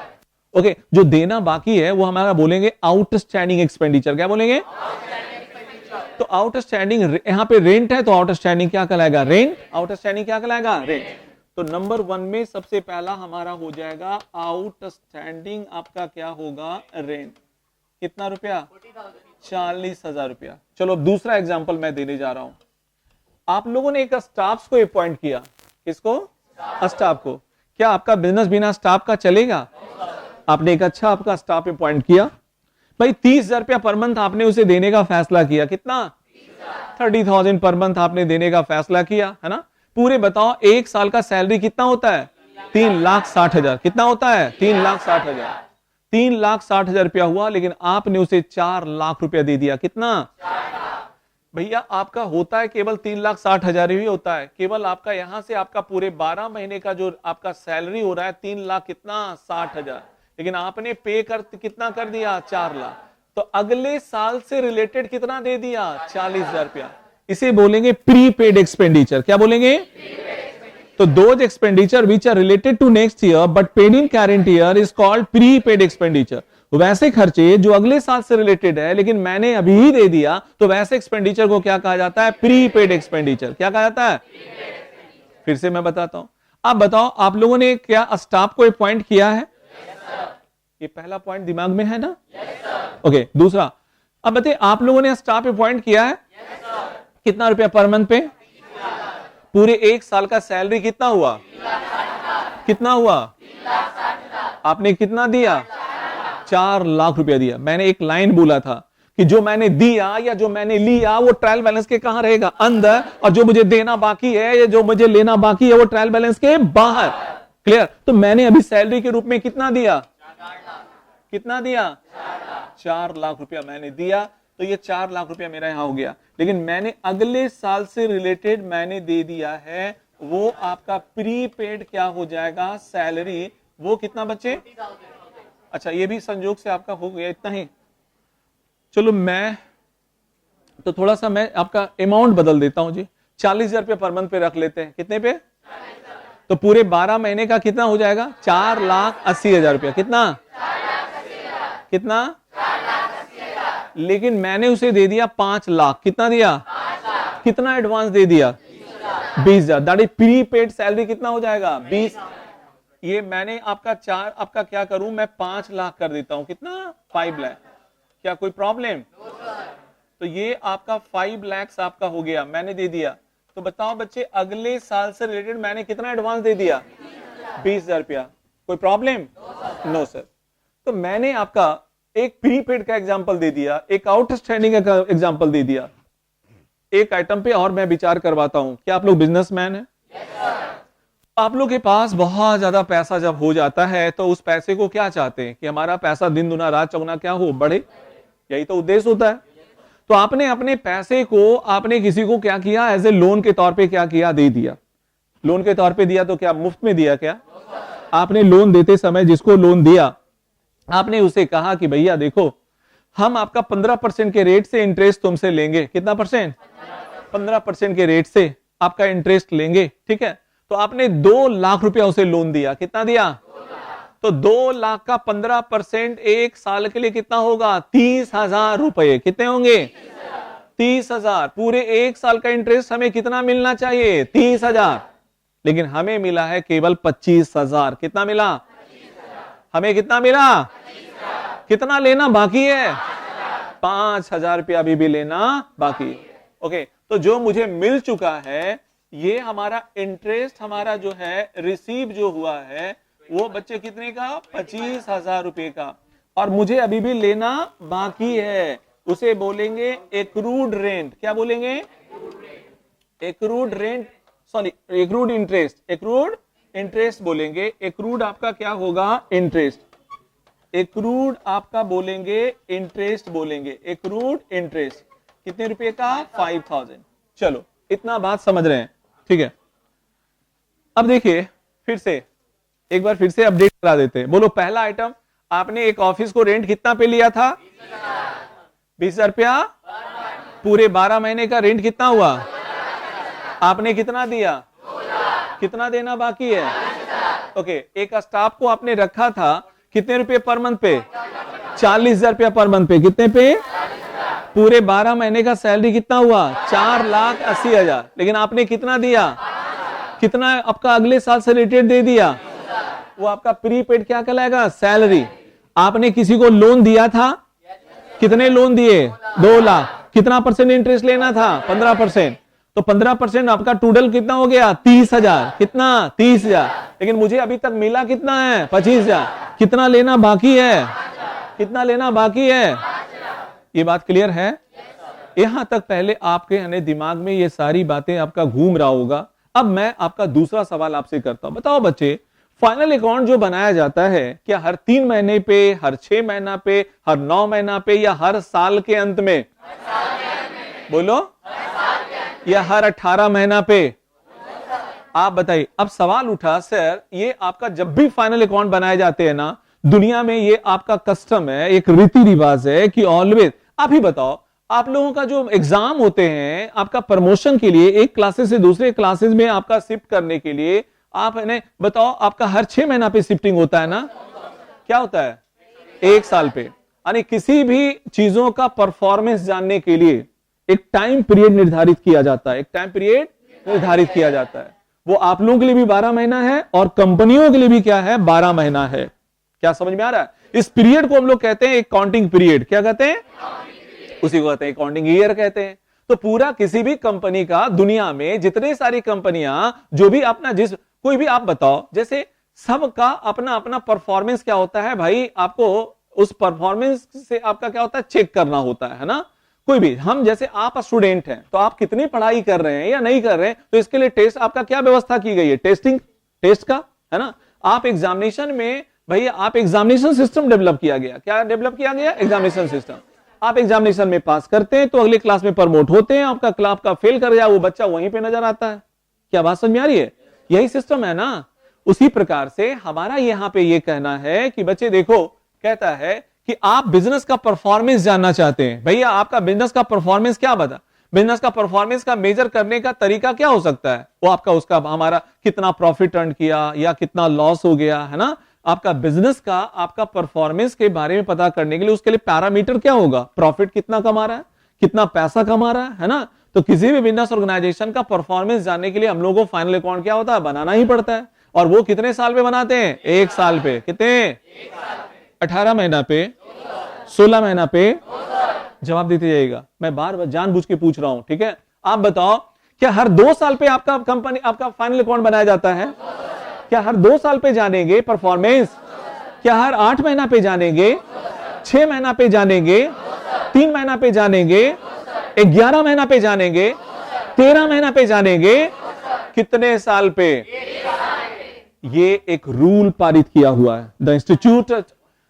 ओके, जो देना बाकी है वो हमारा बोलेंगे आउटस्टैंडिंग एक्सपेंडिचर। क्या बोलेंगे? तो आउटस्टैंडिंग, यहां पे रेंट है तो आउटस्टैंडिंग क्या कहलाएगा? रेंट। आउटस्टैंडिंग क्या कहलाएगा? रेंट। तो नंबर 1 में सबसे पहला हमारा हो जाएगा आउटस्टैंडिंग, आपका क्या होगा? रेंट। कितना रुपया? 40,000 रुपया। चलो अब दूसरा एग्जांपल मैं देने जा रहा हूं। आप लोगों ने एक स्टाफ को अपॉइंट किया। किसको? स्टाफ को। क्या आपका बिजनेस बिना स्टाफ का चलेगा? आपने एक अच्छा आपका स्टाफ अपॉइंट किया भाई, 30,000 रुपया पर मंथ आपने उसे देने का फैसला किया। कितना? 30,000 पर मंथ आपने देने का फैसला किया, है ना। पूरे बताओ एक साल का सैलरी कितना होता है? 3,60,000। कितना होता है? 3,60,000। 3,60,000 रुपया हुआ, लेकिन आपने उसे 4 लाख रुपया दे दिया। कितना? भैया आपका होता है केवल 3,60,000 ही होता है, केवल आपका यहां से आपका पूरे 12 महीने का जो आपका सैलरी हो रहा है 3 लाख कितना 60,000, लेकिन आपने पे कर कितना कर दिया 4 लाख, तो अगले साल से रिलेटेड कितना दे दिया 40,000 रुपया। इसे बोलेंगे प्रीपेड एक्सपेंडिचर। क्या बोलेंगे? तो those expenditure which are related to next year but paid in current year is called prepaid expenditure. वैसे खर्चे जो अगले साल से रिलेटेड है लेकिन मैंने अभी ही दे दिया, तो वैसे एक्सपेंडिचर को क्या कहा जाता है? Prepaid expenditure. क्या कहा जाता है? फिर से मैं बताता हूं। आप बताओ, आप लोगों ने क्या स्टाफ को अपॉइंट किया है? ये पहला पॉइंट दिमाग में है ना? ओके, दूसरा, अब बताइए आप लोगों ने स्टाफ अपॉइंट किया है? कितना रुपया पर मंथ पे? पूरे 1 साल का सैलरी कितना हुआ? कितना हुआ? आपने कितना दिया? 4 लाख रुपया दिया। मैंने एक लाइन बोला था कि जो मैंने दिया या जो मैंने लिया वो ट्रायल बैलेंस के कहां रहेगा? अंदर, और जो मुझे देना बाकी है या जो मुझे लेना बाकी है वो ट्रायल बैलेंस के बाहर। क्लियर? तो मैंने अभी सैलरी के रूप में कितना दिया? कितना दिया? 4 लाख रुपया मैंने दिया, तो ये 4 लाख रुपया मेरा यहां हो गया, लेकिन मैंने अगले साल से रिलेटेड मैंने दे दिया है, वो आपका प्रीपेड क्या हो जाएगा? सैलरी। वो कितना बचे? अच्छा, ये भी संयोग से आपका हो गया इतना ही। चलो मैं तो थोड़ा सा मैं आपका अमाउंट बदल देता हूं जी, 40,000 रुपया पर मंथ पे रख लेते हैं। कितने पे? तो पूरे 12 महीने का कितना हो जाएगा? 4,80,000 रुपया। कितना? कितना? लेकिन मैंने उसे दे दिया 5 लाख। कितना दिया? कितना एडवांस दे दिया? 20,000। That is prepaid salary. कितना हो जाएगा? 20। ये मैंने आपका आपका क्या करूं मैं 5 लाख कर देता हूं। कितना? 5 लाख। क्या कोई प्रॉब्लम? तो ये आपका 5 लाख आपका हो गया, मैंने दे दिया। तो बताओ बच्चे, अगले साल से रिलेटेड मैंने कितना एडवांस दे दिया? 20,000 रुपया। कोई प्रॉब्लम? No sir. तो मैंने आपका एक प्रीपेड का एग्जांपल दे दिया, एक आउटस्टैंडिंग का एग्जांपल दे दिया। एक आइटम पे और मैं विचार करवाता हूं। क्या आप लोग बिजनेसमैन हैं? आप लोग के पास बहुत ज्यादा पैसा जब हो जाता है तो उस पैसे को क्या चाहते हैं? कि हमारा पैसा दिन दुना रात चौगुना क्या हो, बढ़े। यही तो उद्देश्य होता है। तो आपने अपने पैसे को आपने किसी को क्या किया? एज ए लोन के तौर पे क्या किया? दे दिया। लोन के तौर पे दिया तो क्या मुफ्त में दिया? क्या आपने लोन देते समय जिसको लोन दिया आपने उसे कहा कि भैया देखो, हम आपका 15% के रेट से इंटरेस्ट तुमसे लेंगे। कितना परसेंट? 15% के रेट से आपका इंटरेस्ट लेंगे। ठीक है, तो आपने 2 लाख रुपया उसे लोन दिया। कितना दिया? तो 2 लाख का 15% 1 साल के लिए कितना होगा? 30,000 रुपए। कितने होंगे? 30,000। पूरे 1 साल का इंटरेस्ट हमें कितना मिलना चाहिए? 30,000, लेकिन हमें मिला है केवल 25,000। कितना मिला? हमें कितना मिला? कितना लेना बाकी है? 5,000 रुपया अभी भी लेना बाकी है। ओके, तो जो मुझे मिल चुका है ये हमारा इंटरेस्ट, हमारा जो है रिसीव जो हुआ है वो बच्चे कितने का? 25,000 रुपए का, और मुझे अभी भी लेना बाकी है। उसे बोलेंगे एक्रूड रेंट। क्या बोलेंगे? Accrued rent, sorry accrued interest. Accrued interest बोलेंगे। एक्रूड आपका क्या होगा? इंटरेस्ट। एक्रूड आपका बोलेंगे इंटरेस्ट, बोलेंगे एक्रूड इंटरेस्ट। कितने रुपए का? 5,000। चलो, इतना बात समझ रहे हैं? ठीक है, अब देखिए फिर से एक बार फिर से अपडेट करा देते हैं। बोलो, पहला आइटम, आपने एक ऑफिस को रेंट कितना पे लिया था? 20,000 रुपया। पूरे 12 महीने का रेंट कितना हुआ? आपने कितना दिया? कितना देना बाकी है? ओके, एक स्टाफ को आपने रखा था कितने रुपए पर मंथ पे? 40,000 रुपया पर मंथ पे। कितने पे? पूरे 12 महीने का सैलरी कितना हुआ? 4,80,000, लेकिन आपने कितना दिया? कितना आपका अगले साल से रिलेटेड दे दिया? वो आपका प्रीपेड क्या कहलाएगा? सैलरी। आपने किसी को लोन दिया था? कितने लोन दिए? 2 लाख। कितना परसेंट इंटरेस्ट लेना था? 15%। तो 15% आपका टोटल कितना हो गया? 30,000। कितना? 30,000, लेकिन मुझे अभी तक मिला कितना है? 25,000। कितना लेना बाकी है? कितना लेना बाकी है? ये बात क्लियर है? यहां तक पहले आपके दिमाग में ये सारी बातें आपका घूम रहा होगा। अब मैं आपका दूसरा सवाल आपसे करता हूं। बताओ बच्चे, फाइनल अकाउंट जो बनाया जाता है, क्या हर 3 महीने पे, हर 6 महीना पे, हर 9 महीना पे, या हर साल के अंत में? बोलो, या हर 18 महीना पे? आप बताइए। अब सवाल उठा, सर ये आपका जब भी फाइनल अकाउंट बनाए जाते हैं ना दुनिया में, ये आपका कस्टम है, एक रीति रिवाज है कि ऑलवेज, आप ही बताओ, आप लोगों का जो एग्जाम होते हैं आपका प्रमोशन के लिए, एक क्लासेस से दूसरे क्लासेस में आपका शिफ्ट करने के लिए, आप इन्हें बताओ, आपका हर 6 महीना पे शिफ्टिंग होता है ना? क्या होता है? 1 साल पे। यानी किसी भी चीजों का परफॉर्मेंस जानने के लिए एक टाइम पीरियड निर्धारित किया जाता है, एक टाइम पीरियड निर्धारित किया जाता है। वो आप लोगों के लिए भी 12 महीना है और कंपनियों के लिए भी क्या है? 12 महीना है। क्या समझ में आ रहा है? इस पीरियड को हम लोग कहते हैं एक काउंटिंग पीरियड। क्या कहते हैं? उसी को कहते हैं काउंटिंग ईयर कहते हैं। तो पूरा किसी भी कंपनी का, दुनिया में जितने सारी कंपनियां जो भी अपना, जिस कोई भी आप बताओ, जैसे सबका अपना अपना परफॉर्मेंस क्या होता है भाई, आपको उस परफॉर्मेंस से आपका क्या होता है? चेक करना होता है ना? कोई भी, हम जैसे आप स्टूडेंट हैं तो आप कितनी पढ़ाई कर रहे हैं या नहीं कर रहे हैं, तो इसके लिए टेस्ट आपका क्या व्यवस्था की गई है? टेस्टिंग, टेस्ट का, है ना? आप एग्जामिनेशन में भैया, आप एग्जामिनेशन सिस्टम डेवलप किया गया। क्या डेवलप किया गया? Examination system. आप एग्जामिनेशन में पास करते हैं तो अगले क्लास में प्रमोट होते हैं, आपका क्लास का फेल कर गया वो बच्चा वहीं पे नजर आता है। क्या बात समझ में आ रही है? यही सिस्टम है ना। उसी प्रकार से हमारा यहां पे ये कहना है कि बच्चे देखो, कहता है कि आप बिजनेस का परफॉर्मेंस जानना चाहते हैं। भैया आपका बिजनेस का परफॉर्मेंस क्या बता? बिजनेस का परफॉर्मेंस का मेजर करने का तरीका क्या हो सकता है? वो आपका, उसका हमारा कितना प्रॉफिट अर्न किया या कितना लॉस हो गया, है ना? आपका बिजनेस का, आपका परफॉर्मेंस के बारे में पता करने के लिए उसके लिए पैरामीटर क्या होगा? प्रॉफिट कितना कमा रहा है, कितना पैसा कमा रहा है ना? तो किसी भी बिजनेस ऑर्गेनाइजेशन का परफॉर्मेंस जानने के लिए हम लोगों को फाइनल अकाउंट क्या होता है? बनाना ही पड़ता है। और वो कितने साल पे बनाते हैं? 1 साल पे। कितने? 18 महीना पे, 16 महीना पे? जवाब देते जाइएगा, मैं बार बार जानबूझ के पूछ रहा हूं, ठीक है? आप बताओ, क्या हर 2 साल पे आपका कंपनी, आपका फाइनल अकाउंट बनाया जाता है? क्या हर 2 साल पे जानेंगे परफॉर्मेंस? क्या हर 8 महीना पे जानेंगे? 6 महीना पे जानेंगे? 3 महीना पे जानेंगे? 11 महीना पे जानेंगे? 13 महीना पे जानेंगे? कितने साल पे? ये एक रूल पारित किया हुआ है। The institute,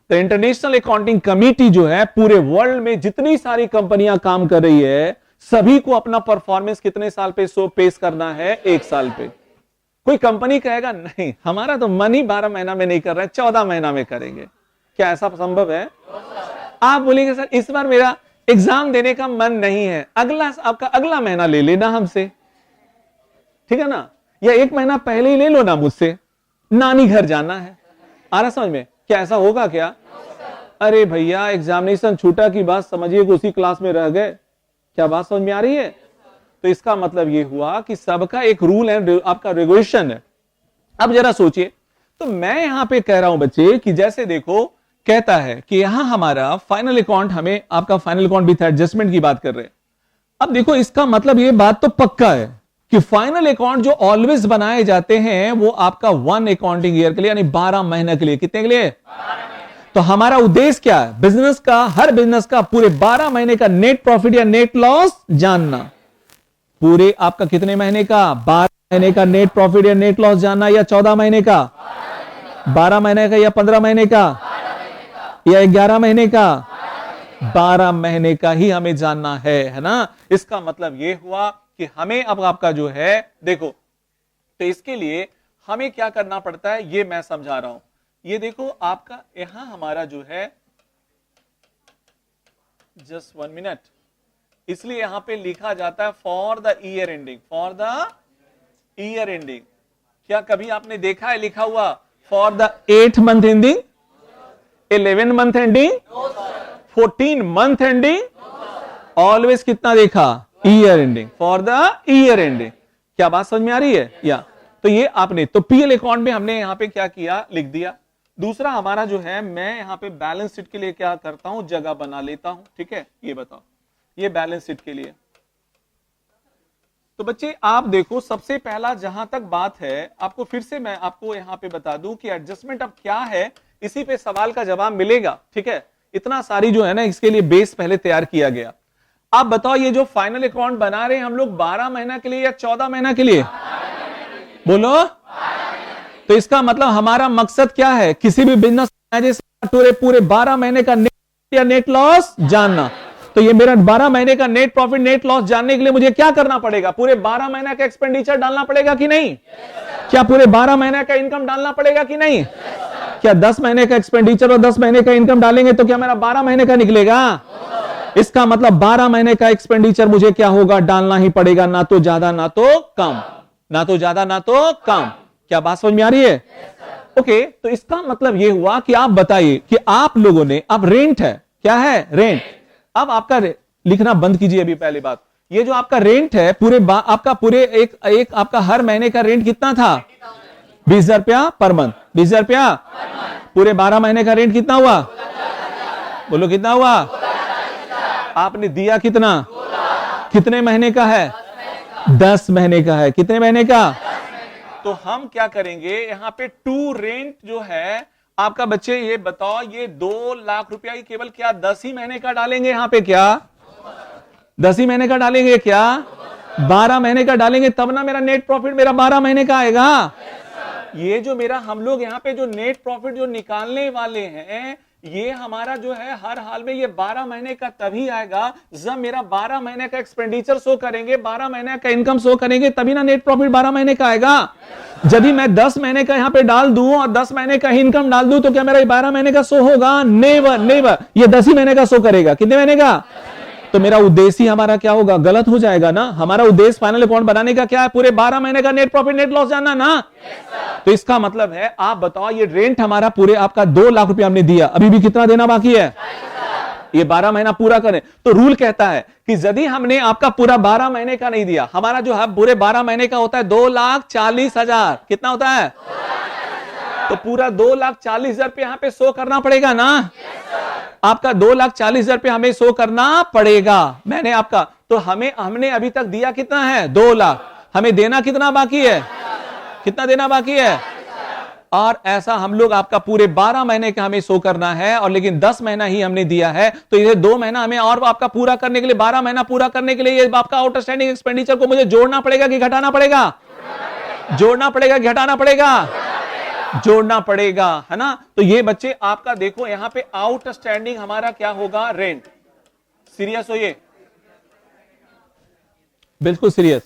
the international accounting committee जो है, पूरे वर्ल्ड में जितनी सारी कंपनियां काम कर रही है, सभी को अपना परफॉर्मेंस कितने साल पे शो पेश करना है? 1 साल पे। कोई कंपनी कहेगा नहीं, हमारा तो मन ही 12 महीना में नहीं कर रहा है, 14 महीना में करेंगे। क्या ऐसा संभव है? आप बोलेंगे सर इस बार मेरा एग्जाम देने का मन नहीं है, अगला, आपका अगला महीना ले लेना हमसे, ठीक है ना? या 1 महीना पहले ही ले लो ना मुझसे, नानी घर जाना है। आ रहा समझ में? क्या ऐसा होगा क्या? अरे भैया एग्जामिनेशन छूटा की बात समझिए कि उसी क्लास में रह गए। क्या बात समझ में आ रही है? तो इसका मतलब यह हुआ कि सबका एक रूल है, आपका रेगुलेशन है। अब जरा सोचिए, तो मैं यहां पे कह रहा हूं बच्चे कि जैसे देखो, कहता है कि यहां हमारा फाइनल अकाउंट, हमें आपका फाइनल अकाउंट विथ एडजस्टमेंट की बात कर रहे हैं। अब देखो, इसका मतलब ये बात तो पक्का है कि फाइनल अकाउंट जो ऑलवेज बनाए जाते हैं वो आपका 1 अकाउंटिंग ईयर के लिए, यानी 12 महीने के लिए। कितने के लिए? तो हमारा उद्देश्य क्या है? बिजनेस का, हर बिजनेस का पूरे 12 महीने का नेट प्रॉफिट या नेट लॉस जानना। पूरे आपका कितने महीने का? 12 महीने का नेट प्रॉफिट या नेट लॉस जानना, या 14 महीने का? 12 महीने का, या 15 महीने का, या 11 महीने का? 12 महीने का ही हमें जानना है ना? इसका मतलब यह हुआ कि हमें अब आपका जो है, देखो, तो इसके लिए हमें क्या करना पड़ता है ये मैं समझा रहा हूं। ये देखो आपका यहां हमारा जो है, जस्ट 1 मिनट, इसलिए यहां पे लिखा जाता है for the year ending, for the year ending. क्या कभी आपने देखा है लिखा हुआ for the 8 month ending, 11 month ending, 14 month ending? Always कितना देखा? Year ending, for the year ending. क्या बात समझ में आ रही है? या तो ये आपने, तो पीएल अकाउंट में हमने यहां पे क्या किया? लिख दिया। दूसरा हमारा जो है, मैं यहां पे बैलेंस शीट के लिए क्या करता हूं? जगह बना लेता हूं, ठीक है? ये बताओ, ये बैलेंस शीट के लिए। तो बच्चे आप देखो, सबसे पहला जहां तक बात है, आपको फिर से मैं आपको यहां पे बता दूं कि एडजस्टमेंट अब क्या है, इसी पे सवाल का जवाब मिलेगा, ठीक है? इतना सारी जो है ना, इसके लिए बेस पहले तैयार किया गया। आप बताओ, ये जो फाइनल अकाउंट बना रहे हैं हम लोग 12 महीना के लिए या 14 महीना के लिए? बोलो। तो इसका मतलब हमारा मकसद क्या है, किसी भी बिजनेस मैनेजर पूरे 12 महीने का नेट या नेट लॉस जानना। तो ये मेरा 12 महीने का नेट प्रॉफिट नेट लॉस जानने के लिए मुझे क्या करना पड़ेगा, पूरे 12 महीने का एक्सपेंडिचर डालना पड़ेगा कि नहीं? क्या पूरे 12 महीने का इनकम डालना पड़ेगा कि नहीं? क्या 10 महीने का एक्सपेंडिचर और 10 महीने का इनकम डालेंगे तो क्या मेरा 12 महीने का निकलेगा? इसका मतलब 12 महीने का एक्सपेंडिचर मुझे क्या होगा, डालना ही पड़ेगा, ना तो ज्यादा ना तो कम, ना तो ज्यादा ना तो कम। क्या बात समझ में आ रही है? ओके, तो इसका मतलब यह हुआ कि आप बताइए कि आप लोगों ने, अब रेंट है, क्या है? रेंट। अब आपका लिखना बंद कीजिए अभी। पहली बात, ये जो आपका रेंट है आपका पूरे एक आपका हर महीने का रेंट कितना था? 20,000 रुपया पर मंथ। 20,000 रुपया पूरे 12 महीने का रेंट कितना हुआ? बोलो कितना हुआ? आपने दिया कितना? कितने महीने का है? 10 महीने का है। कितने महीने का? तो हम क्या करेंगे यहां पे टू रेंट जो है आपका, बच्चे ये बताओ, ये 2 लाख रुपया ही केवल क्या 10 ही महीने का डालेंगे यहां पे? क्या 10 ही महीने का डालेंगे? क्या 12 महीने का डालेंगे? तब ना मेरा नेट प्रॉफिट मेरा 12 महीने का आएगा। ये जो मेरा हम लोग यहाँ पे जो नेट प्रॉफिट जो निकालने वाले हैं, ये हमारा जो है हर हाल में ये 12 महीने का तभी आएगा जब मेरा 12 महीने का एक्सपेंडिचर शो करेंगे, 12 महीने का इनकम शो करेंगे, तभी ना नेट प्रॉफिट 12 महीने का आएगा। यदि मैं 10 महीने का यहां पे डाल दूं और 10 महीने का इनकम डाल दूं तो क्या मेरा 12 महीने का शो होगा? नेवर नेवर, ये 10 ही महीने का शो करेगा। कितने महीने का? तो मेरा उद्देश्य ही हमारा क्या होगा? गलत हो जाएगा ना। हमारा उद्देश्य फाइनल अकाउंट बनाने का क्या है? पूरे 12 महीने का नेट प्रॉफिट नेट लॉस जानना ना। तो इसका मतलब है, आप बताओ, ये रेंट हमारा पूरे आपका 2 लाख रुपया हमने दिया, अभी भी कितना देना बाकी है? ये 12 महीना पूरा करें। तो रूल कहता है कि यदि हमने आपका पूरा 12 महीने का नहीं दिया, हमारा जो है पूरे 12 महीने का होता है 2,40,000। कितना होता है? तो पूरा 2,40,000 रुपये यहां पे शो करना पड़ेगा ना। आपका 2,40,000 रुपये हमें शो करना पड़ेगा। मैंने आपका, तो हमने अभी तक दिया कितना है? 2 लाख। हमें देना कितना बाकी है? कितना देना बाकी है? और ऐसा हम लोग आपका पूरे 12 महीने का हमें शो करना है, और लेकिन 10 महीना ही हमने दिया है। तो ये 2 महीना हमें और आपका पूरा करने के लिए, 12 महीना पूरा करने के लिए ये आपका आउटस्टैंडिंग एक्सपेंडिचर को मुझे जोड़ना पड़ेगा कि घटाना पड़ेगा? जोड़ना पड़ेगा कि घटाना पड़ेगा? जोड़ना पड़ेगा, है ना। तो ये बच्चे आपका देखो यहां पे आउटस्टैंडिंग हमारा क्या होगा? रेंट। सीरियस हो ये? बिल्कुल सीरियस।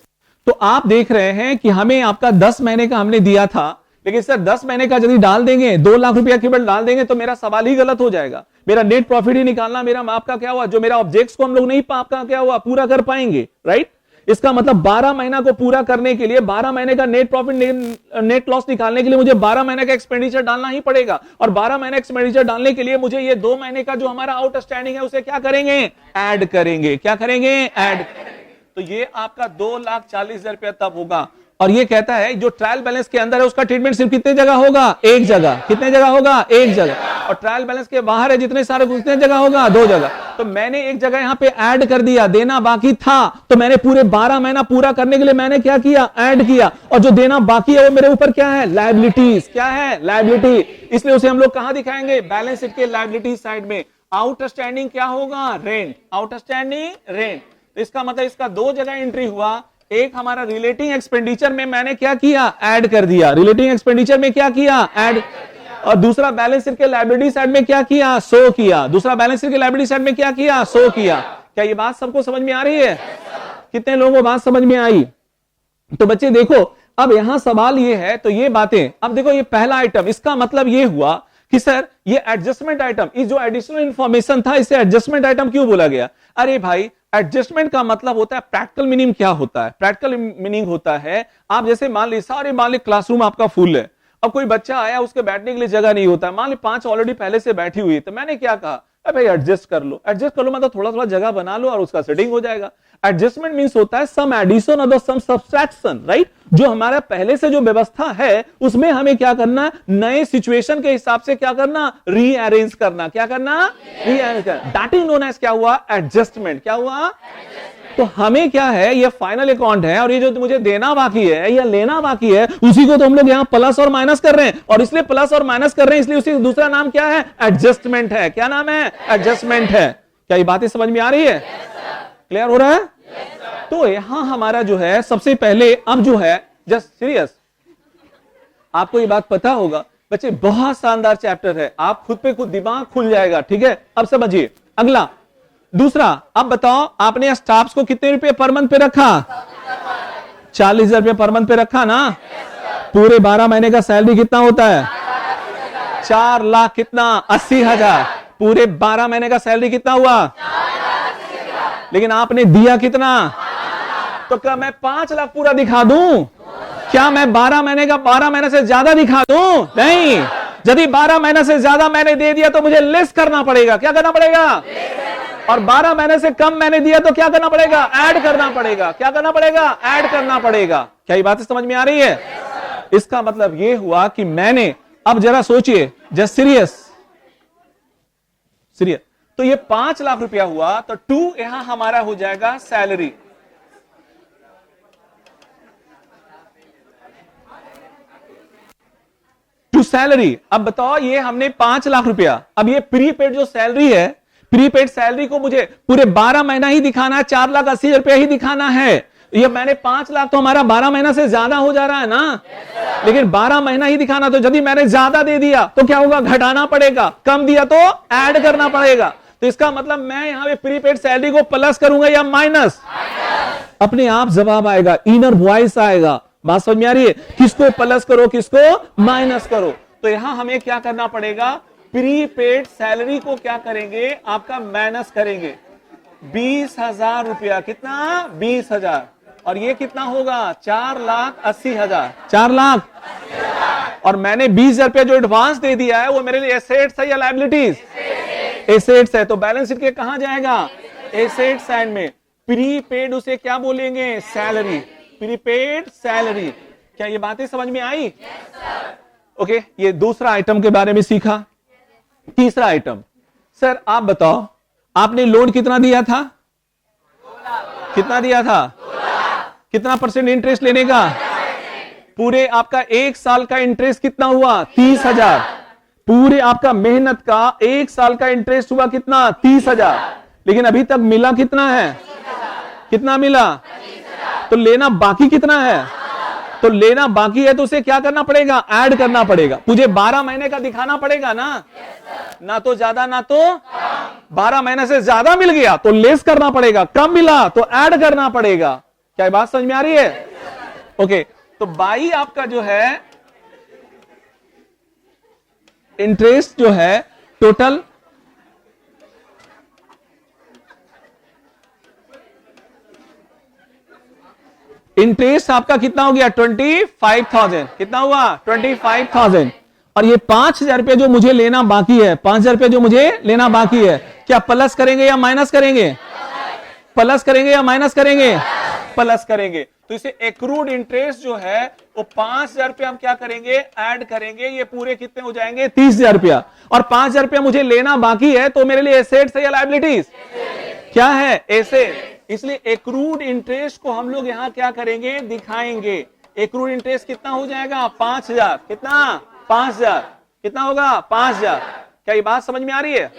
तो आप देख रहे हैं कि हमें आपका 10 महीने का हमने दिया था, लेकिन सर 10 महीने का यदि डाल देंगे, 2 लाख रुपया केवल डाल देंगे तो मेरा सवाल ही गलत हो जाएगा। मेरा नेट प्रॉफिट ही निकालना, मेरा आपका क्या हुआ, जो मेरा ऑब्जेक्ट्स को हम लोग नहीं आपका क्या हुआ पूरा कर पाएंगे, राइट। इसका मतलब 12 महीना को पूरा करने के लिए, 12 महीने का नेट प्रॉफिट नेट लॉस निकालने के लिए मुझे 12 महीने का एक्सपेंडिचर डालना ही पड़ेगा। और 12 महीने एक्सपेंडिचर डालने के लिए मुझे ये 2 महीने का जो हमारा आउटस्टैंडिंग है उसे क्या करेंगे? ऐड करेंगे। क्या करेंगे? ऐड। तो ये आपका 2,40,000 रुपया तब होगा। और ये कहता है जो ट्रायल बैलेंस के अंदर है उसका ट्रीटमेंट सिर्फ कितने जगह होगा? एक जगह। कितने जगह होगा? एक जगह। और ट्रायल बैलेंस के बाहर है जितने सारे, कितने जगह होगा? 2 जगह। तो मैंने एक जगह यहां पे ऐड कर दिया, देना बाकी था, तो मैंने पूरे 12 महीना पूरा करने के लिए मैंने क्या किया? ऐड किया। और जो देना बाकी है वो मेरे ऊपर क्या है? लायबिलिटीज। क्या है? लायबिलिटी। इसलिए उसे हम लोग कहां दिखाएंगे? बैलेंस शीट के लायबिलिटी साइड में। आउटस्टैंडिंग क्या होगा? रेंट। Outstanding rent. तो इसका मतलब इसका 2 जगह एंट्री हुआ। एक हमारा रिलेटिंग एक्सपेंडिचर में मैंने क्या किया? ऐड कर दिया। रिलेटिंग एक्सपेंडिचर में क्या किया? ऐड। और दूसरा बैलेंस शीट के लायबिलिटी साइड में क्या किया? शो किया। दूसरा बैलेंस शीट के लायबिलिटी साइड में क्या किया? शो किया। क्या ये बात सबको समझ में आ रही है? कितने लोगों को बात समझ में आई? तो बच्चे देखो, अब यहां सवाल ये है, तो ये बातें, अब देखो ये पहला आइटम, इसका मतलब ये हुआ कि सर ये एडजस्टमेंट आइटम, इस जो एडिशनल इंफॉर्मेशन था इसे एडजस्टमेंट आइटम क्यों बोला गया? अरे भाई, एडजस्टमेंट का मतलब होता है, प्रैक्टिकल मीनिंग क्या होता है? प्रैक्टिकल मीनिंग होता है, आप जैसे मान लीजिए क्लासरूम आपका फुल है, अब कोई बच्चा आया उसके बैठने के लिए जगह नहीं होता है, मान ली 5 ऑलरेडी पहले से बैठी हुई है, तो मैंने क्या कहा? अरे भाई एडजस्ट कर लो। एडजस्ट कर लो मतलब थोड़ा थोड़ा जगह बना लो और उसका सेटिंग हो जाएगा। एडजस्टमेंट मींस होता है सम एडिशन और सम सब्सट्रैक्शन, राइट। जो हमारा पहले से जो व्यवस्था है उसमें हमें क्या करना? नए सिचुएशन के हिसाब से क्या करना? रीअरेंज करना। क्या करना? रीअरेंज करना। दैट इज नोन एज क्या हुआ? एडजस्टमेंट। क्या हुआ? तो हमें क्या है? ये फाइनल अकाउंट है और ये जो मुझे देना बाकी है या लेना बाकी है उसी को तो हम लोग यहां प्लस और माइनस कर रहे हैं, और इसलिए प्लस और माइनस कर रहे हैं, इसलिए उसी दूसरा नाम क्या है? एडजस्टमेंट है। क्या नाम है? एडजस्टमेंट है। क्या ये बातें समझ में आ रही है? क्लियर हो रहा है? तो यहां हमारा जो है सबसे पहले, अब जो है जस्ट सीरियस, आपको ये बात पता होगा बच्चे, बहुत शानदार चैप्टर है, आप खुद पे खुद दिमाग खुल जाएगा। ठीक है, अब समझिए अगला दूसरा। अब बताओ, आपने स्टाफ्स को कितने रुपए पर मंथ पे रखा? 40,000 रुपए पर मंथ पे रखा ना। पूरे 12 महीने का सैलरी कितना होता है? 4 लाख कितना? 80,000। पूरे 12 महीने का सैलरी कितना हुआ? लेकिन आपने दिया कितना? तो क्या मैं 5 लाख पूरा दिखा दूं? क्या मैं 12 महीने का 12 महीने से ज्यादा दिखा दूं? नहीं। यदि 12 महीने से ज्यादा मैंने दे दिया तो मुझे लेस करना पड़ेगा। क्या करना पड़ेगा? और 12 महीने से कम मैंने दिया तो क्या करना पड़ेगा? ऐड करना पड़ेगा। क्या करना पड़ेगा? ऐड करना पड़ेगा। क्या ये बात समझ में आ रही है? इसका मतलब ये हुआ कि मैंने, अब जरा सोचिए, जस्ट सीरियस, तो ये 5 लाख रुपया हुआ, तो 2 यहां हमारा हो जाएगा सैलरी। To salary. अब बताओ, ये हमने 5 लाख रुपया, अब ये प्रीपेड जो सैलरी है, प्रीपेड सैलरी को मुझे पूरे 12 महीना ही दिखाना है, 4,80,000 रुपया ही दिखाना है। ये मैंने 5 लाख तो हमारा 12 महीना से ज्यादा हो जा रहा है ना। लेकिन 12 महीना ही दिखाना, तो यदि मैंने ज्यादा दे दिया तो क्या होगा? घटाना पड़ेगा। कम दिया तो ऐड करना पड़ेगा। तो इसका मतलब मैं यहां पे प्रीपेड सैलरी को प्लस करूंगा या माइनस? अपने आप जवाब आएगा, इनर वॉइस आएगा। बात समझ में आ रही है? किसको प्लस करो, किसको माइनस करो। तो यहां हमें क्या करना पड़ेगा? प्रीपेड सैलरी को क्या करेंगे? आपका माइनस करेंगे। 20,000 रुपया। कितना? 20,000। और ये कितना होगा? 4,80,000। 4 लाख। और मैंने 20,000 रुपया जो एडवांस दे दिया है, वो मेरे लिए एसेट्स है या लायबिलिटीज? एसेट्स है। तो बैलेंस शीट के कहां जाएगा? एसेट साइड में। प्रीपेड उसे क्या बोलेंगे? सैलरी। Prepaid salary. क्या ये बातें समझ में आई? ओके, ये दूसरा आइटम के बारे में सीखा। तीसरा आइटम, सर आप बताओ, आपने लोन कितना दिया था? कितना दिया था? कितना % इंटरेस्ट लेने का? पूरे आपका 1 साल का इंटरेस्ट कितना हुआ? 30,000। पूरे आपका मेहनत का 1 साल का इंटरेस्ट हुआ कितना? 30,000। लेकिन अभी तक मिला कितना है? कितना मिला? तो लेना बाकी कितना है? तो लेना बाकी है, तो उसे क्या करना पड़ेगा? ऐड करना पड़ेगा। मुझे 12 महीने का दिखाना पड़ेगा ना। ना तो ज्यादा ना तो 12 महीने से ज्यादा मिल गया तो लेस करना पड़ेगा, कम मिला तो ऐड करना पड़ेगा। क्या बात समझ में आ रही है? ओके, तो बाई आपका जो है इंटरेस्ट जो है टोटल इंटरेस्ट आपका कितना हो गया? 25,000। कितना हुआ? 25,000। और ये 5,000 रुपये जो मुझे लेना बाकी है, 5,000 रुपये जो मुझे लेना बाकी है, क्या प्लस करेंगे या माइनस करेंगे? प्लस करेंगे या माइनस करेंगे? प्लस करेंगे। तो इसे एक्रूड इंटरेस्ट जो है वो 5,000 रुपया हम क्या करेंगे? ऐड करेंगे। ये पूरे कितने हो जाएंगे? 30,000 रुपया। और 5,000 रुपया मुझे लेना बाकी है, तो मेरे लिए एसेट्स है या लायबिलिटीज? क्या है? एसेट। इसलिए एक्रूड इंटरेस्ट को हम लोग यहां क्या करेंगे? दिखाएंगे। एक्रूड इंटरेस्ट कितना हो जाएगा? 5,000। कितना? 5,000। कितना होगा? 5,000। क्या ये बात समझ में आ रही है?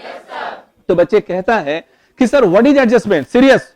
तो बच्चे कहता है कि sir what is adjustment? Serious.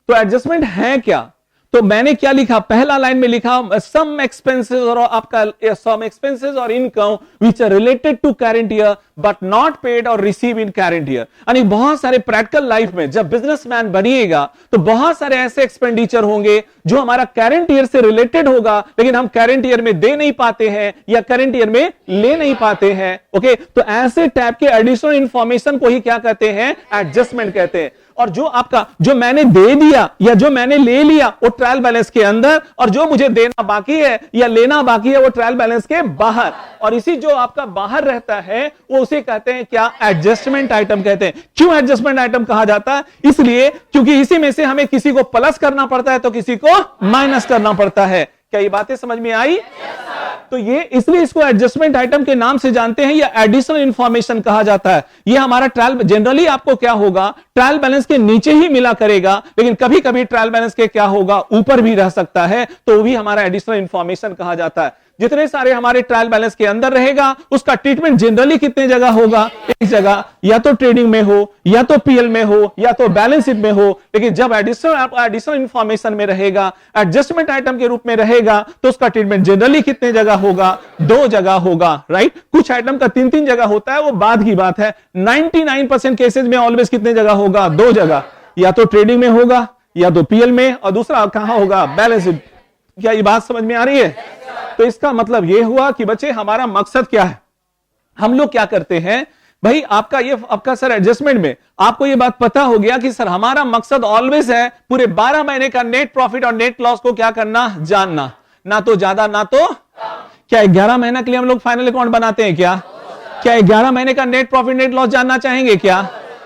तो एडजस्टमेंट है क्या? तो मैंने क्या लिखा? पहला लाइन में लिखा सम एक्सपेंसेस, और आपका सम एक्सपेंसेस और income which are related to current year but not paid और रिसीव इन करंट ईयर। यानी बहुत सारे प्रैक्टिकल लाइफ में जब बिजनेसमैन बनिएगा तो बहुत सारे ऐसे एक्सपेंडिचर होंगे जो हमारा करंट ईयर से रिलेटेड होगा, लेकिन हम करंट ईयर में दे नहीं पाते हैं या करंट ईयर में ले नहीं पाते हैं। ओके, तो ऐसे टाइप के एडिशनल इंफॉर्मेशन को ही क्या कहते हैं? एडजस्टमेंट कहते हैं। और जो आपका जो मैंने दे दिया या जो मैंने ले लिया वो ट्रायल बैलेंस के अंदर, और जो मुझे देना बाकी है या लेना बाकी है वो ट्रायल बैलेंस के बाहर। और इसी जो आपका बाहर रहता है वो उसे कहते हैं क्या? एडजस्टमेंट आइटम कहते हैं। क्यों एडजस्टमेंट आइटम कहा जाता है? इसलिए क्योंकि इसी में से हमें किसी को प्लस करना पड़ता है तो किसी को माइनस करना पड़ता है। क्या ये बातें समझ में आई? तो ये इसलिए इसको एडजस्टमेंट आइटम के नाम से जानते हैं, या एडिशनल इंफॉर्मेशन कहा जाता है। ये हमारा ट्रायल, जनरली आपको क्या होगा? ट्रायल बैलेंस के नीचे ही मिला करेगा, लेकिन कभी कभी ट्रायल बैलेंस के क्या होगा? ऊपर भी रह सकता है, तो वो भी हमारा एडिशनल इंफॉर्मेशन कहा जाता है। जितने सारे हमारे ट्रायल बैलेंस के अंदर रहेगा उसका ट्रीटमेंट जनरली कितने जगह होगा, एक जगह, या तो ट्रेडिंग में हो, या तो पीएल में हो, या तो बैलेंस शीट में हो। लेकिन जब एडिशनल इंफॉर्मेशन में रहेगा, एडजस्टमेंट आइटम के रूप में रहेगा, तो उसका ट्रीटमेंट जनरली कितने जगह होगा, 2 जगह होगा, राइट। कुछ आइटम का 3-3 जगह होता है, वो बाद की बात है। 99% केसेस में ऑलवेज कितने जगह होगा, 2 जगह, या तो ट्रेडिंग में होगा, या तो पीएल में, और दूसरा कहां होगा, बैलेंस शीट। क्या ये बात समझ में आ रही है? तो इसका मतलब यह हुआ कि बच्चे हमारा मकसद क्या है। हम लोग क्या करते हैं भाई, आपका सर एडजस्टमेंट में आपको ये बात पता हो गया कि सर हमारा मकसद ऑलवेज है पूरे 12 महीने का नेट प्रॉफिट और नेट लॉस को क्या करना, जानना, ना तो ज्यादा ना तो। क्या 11 महीने के लिए हम लोग फाइनल अकाउंट बनाते हैं क्या? क्या 11 महीने का नेट प्रॉफिट नेट लॉस जानना चाहेंगे क्या?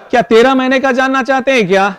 क्या 13 महीने का जानना चाहते हैं क्या?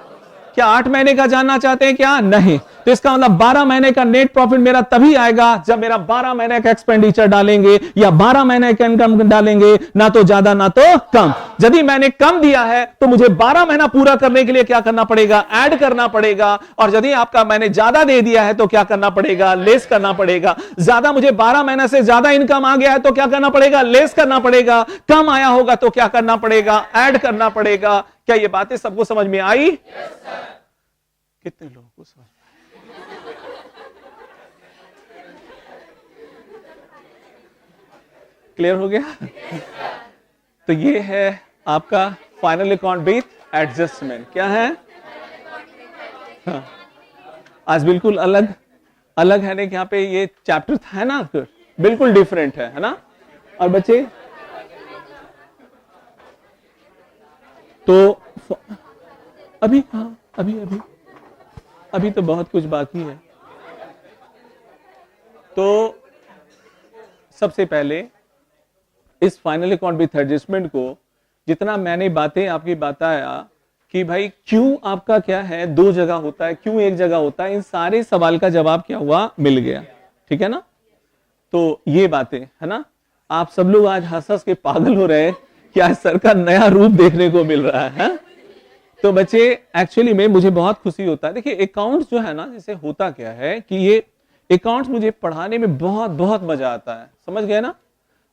क्या 8 महीने का जानना चाहते हैं क्या? नहीं। तो इसका मतलब 12 महीने का नेट प्रॉफिट मेरा तभी आएगा जब मेरा 12 महीने का एक्सपेंडिचर डालेंगे या 12 महीने का इनकम डालेंगे, ना तो ज्यादा ना तो कम। यदि मैंने कम दिया है तो मुझे 12 महीना पूरा करने के लिए क्या करना पड़ेगा, ऐड करना पड़ेगा। और यदि आपका मैंने ज्यादा दे दिया है तो क्या करना पड़ेगा, लेस करना पड़ेगा। ज्यादा मुझे 12 महीने से ज्यादा इनकम आ गया है तो क्या करना पड़ेगा, लेस करना पड़ेगा। कम आया होगा तो क्या करना पड़ेगा, ऐड करना पड़ेगा। क्या ये बातें सबको समझ में आई? कितने लोगों को समझ? क्लियर हो गया? तो ये है आपका फाइनल अकाउंट विथ एडजस्टमेंट। क्या है? हाँ। आज बिल्कुल अलग अलग है ना, यहाँ पे ये चैप्टर था ना, बिल्कुल डिफरेंट है ना। और बच्चे तो अभी हाँ अभी अभी अभी तो बहुत कुछ बाकी है। तो सबसे पहले इस फाइनल अकाउंट विथ एडजस्टमेंट को जितना मैंने बातें आपकी बताया कि भाई क्यों आपका क्या है 2 जगह होता है, क्यों 1 जगह होता है, इन सारे सवाल का जवाब क्या हुआ, मिल गया। ठीक है ना? तो ये बातें है ना, आप सब लोग आज हंस हंस के पागल हो रहे हैं कि आज सर का नया रूप देखने को मिल रहा है। तो बच्चे एक्चुअली में मुझे बहुत खुशी होता है। देखिए अकाउंट्स जो है ना, जैसे होता क्या है कि ये अकाउंट्स मुझे पढ़ाने में बहुत बहुत मजा आता है, समझ गए ना।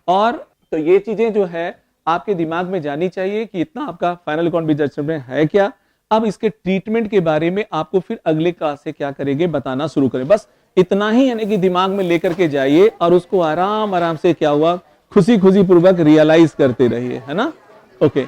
और तो ये चीजें जो है आपके दिमाग में जानी चाहिए कि इतना आपका फाइनल अकाउंट विथ एडजस्टमेंट है क्या। अब इसके ट्रीटमेंट के बारे में आपको फिर अगले क्लास से क्या करेंगे, बताना शुरू करें। बस इतना ही यानी कि दिमाग में लेकर के जाइए और उसको आराम आराम से क्या हुआ, खुशी खुशी पूर्वक रियलाइज करते रहिए, है ना। ओके।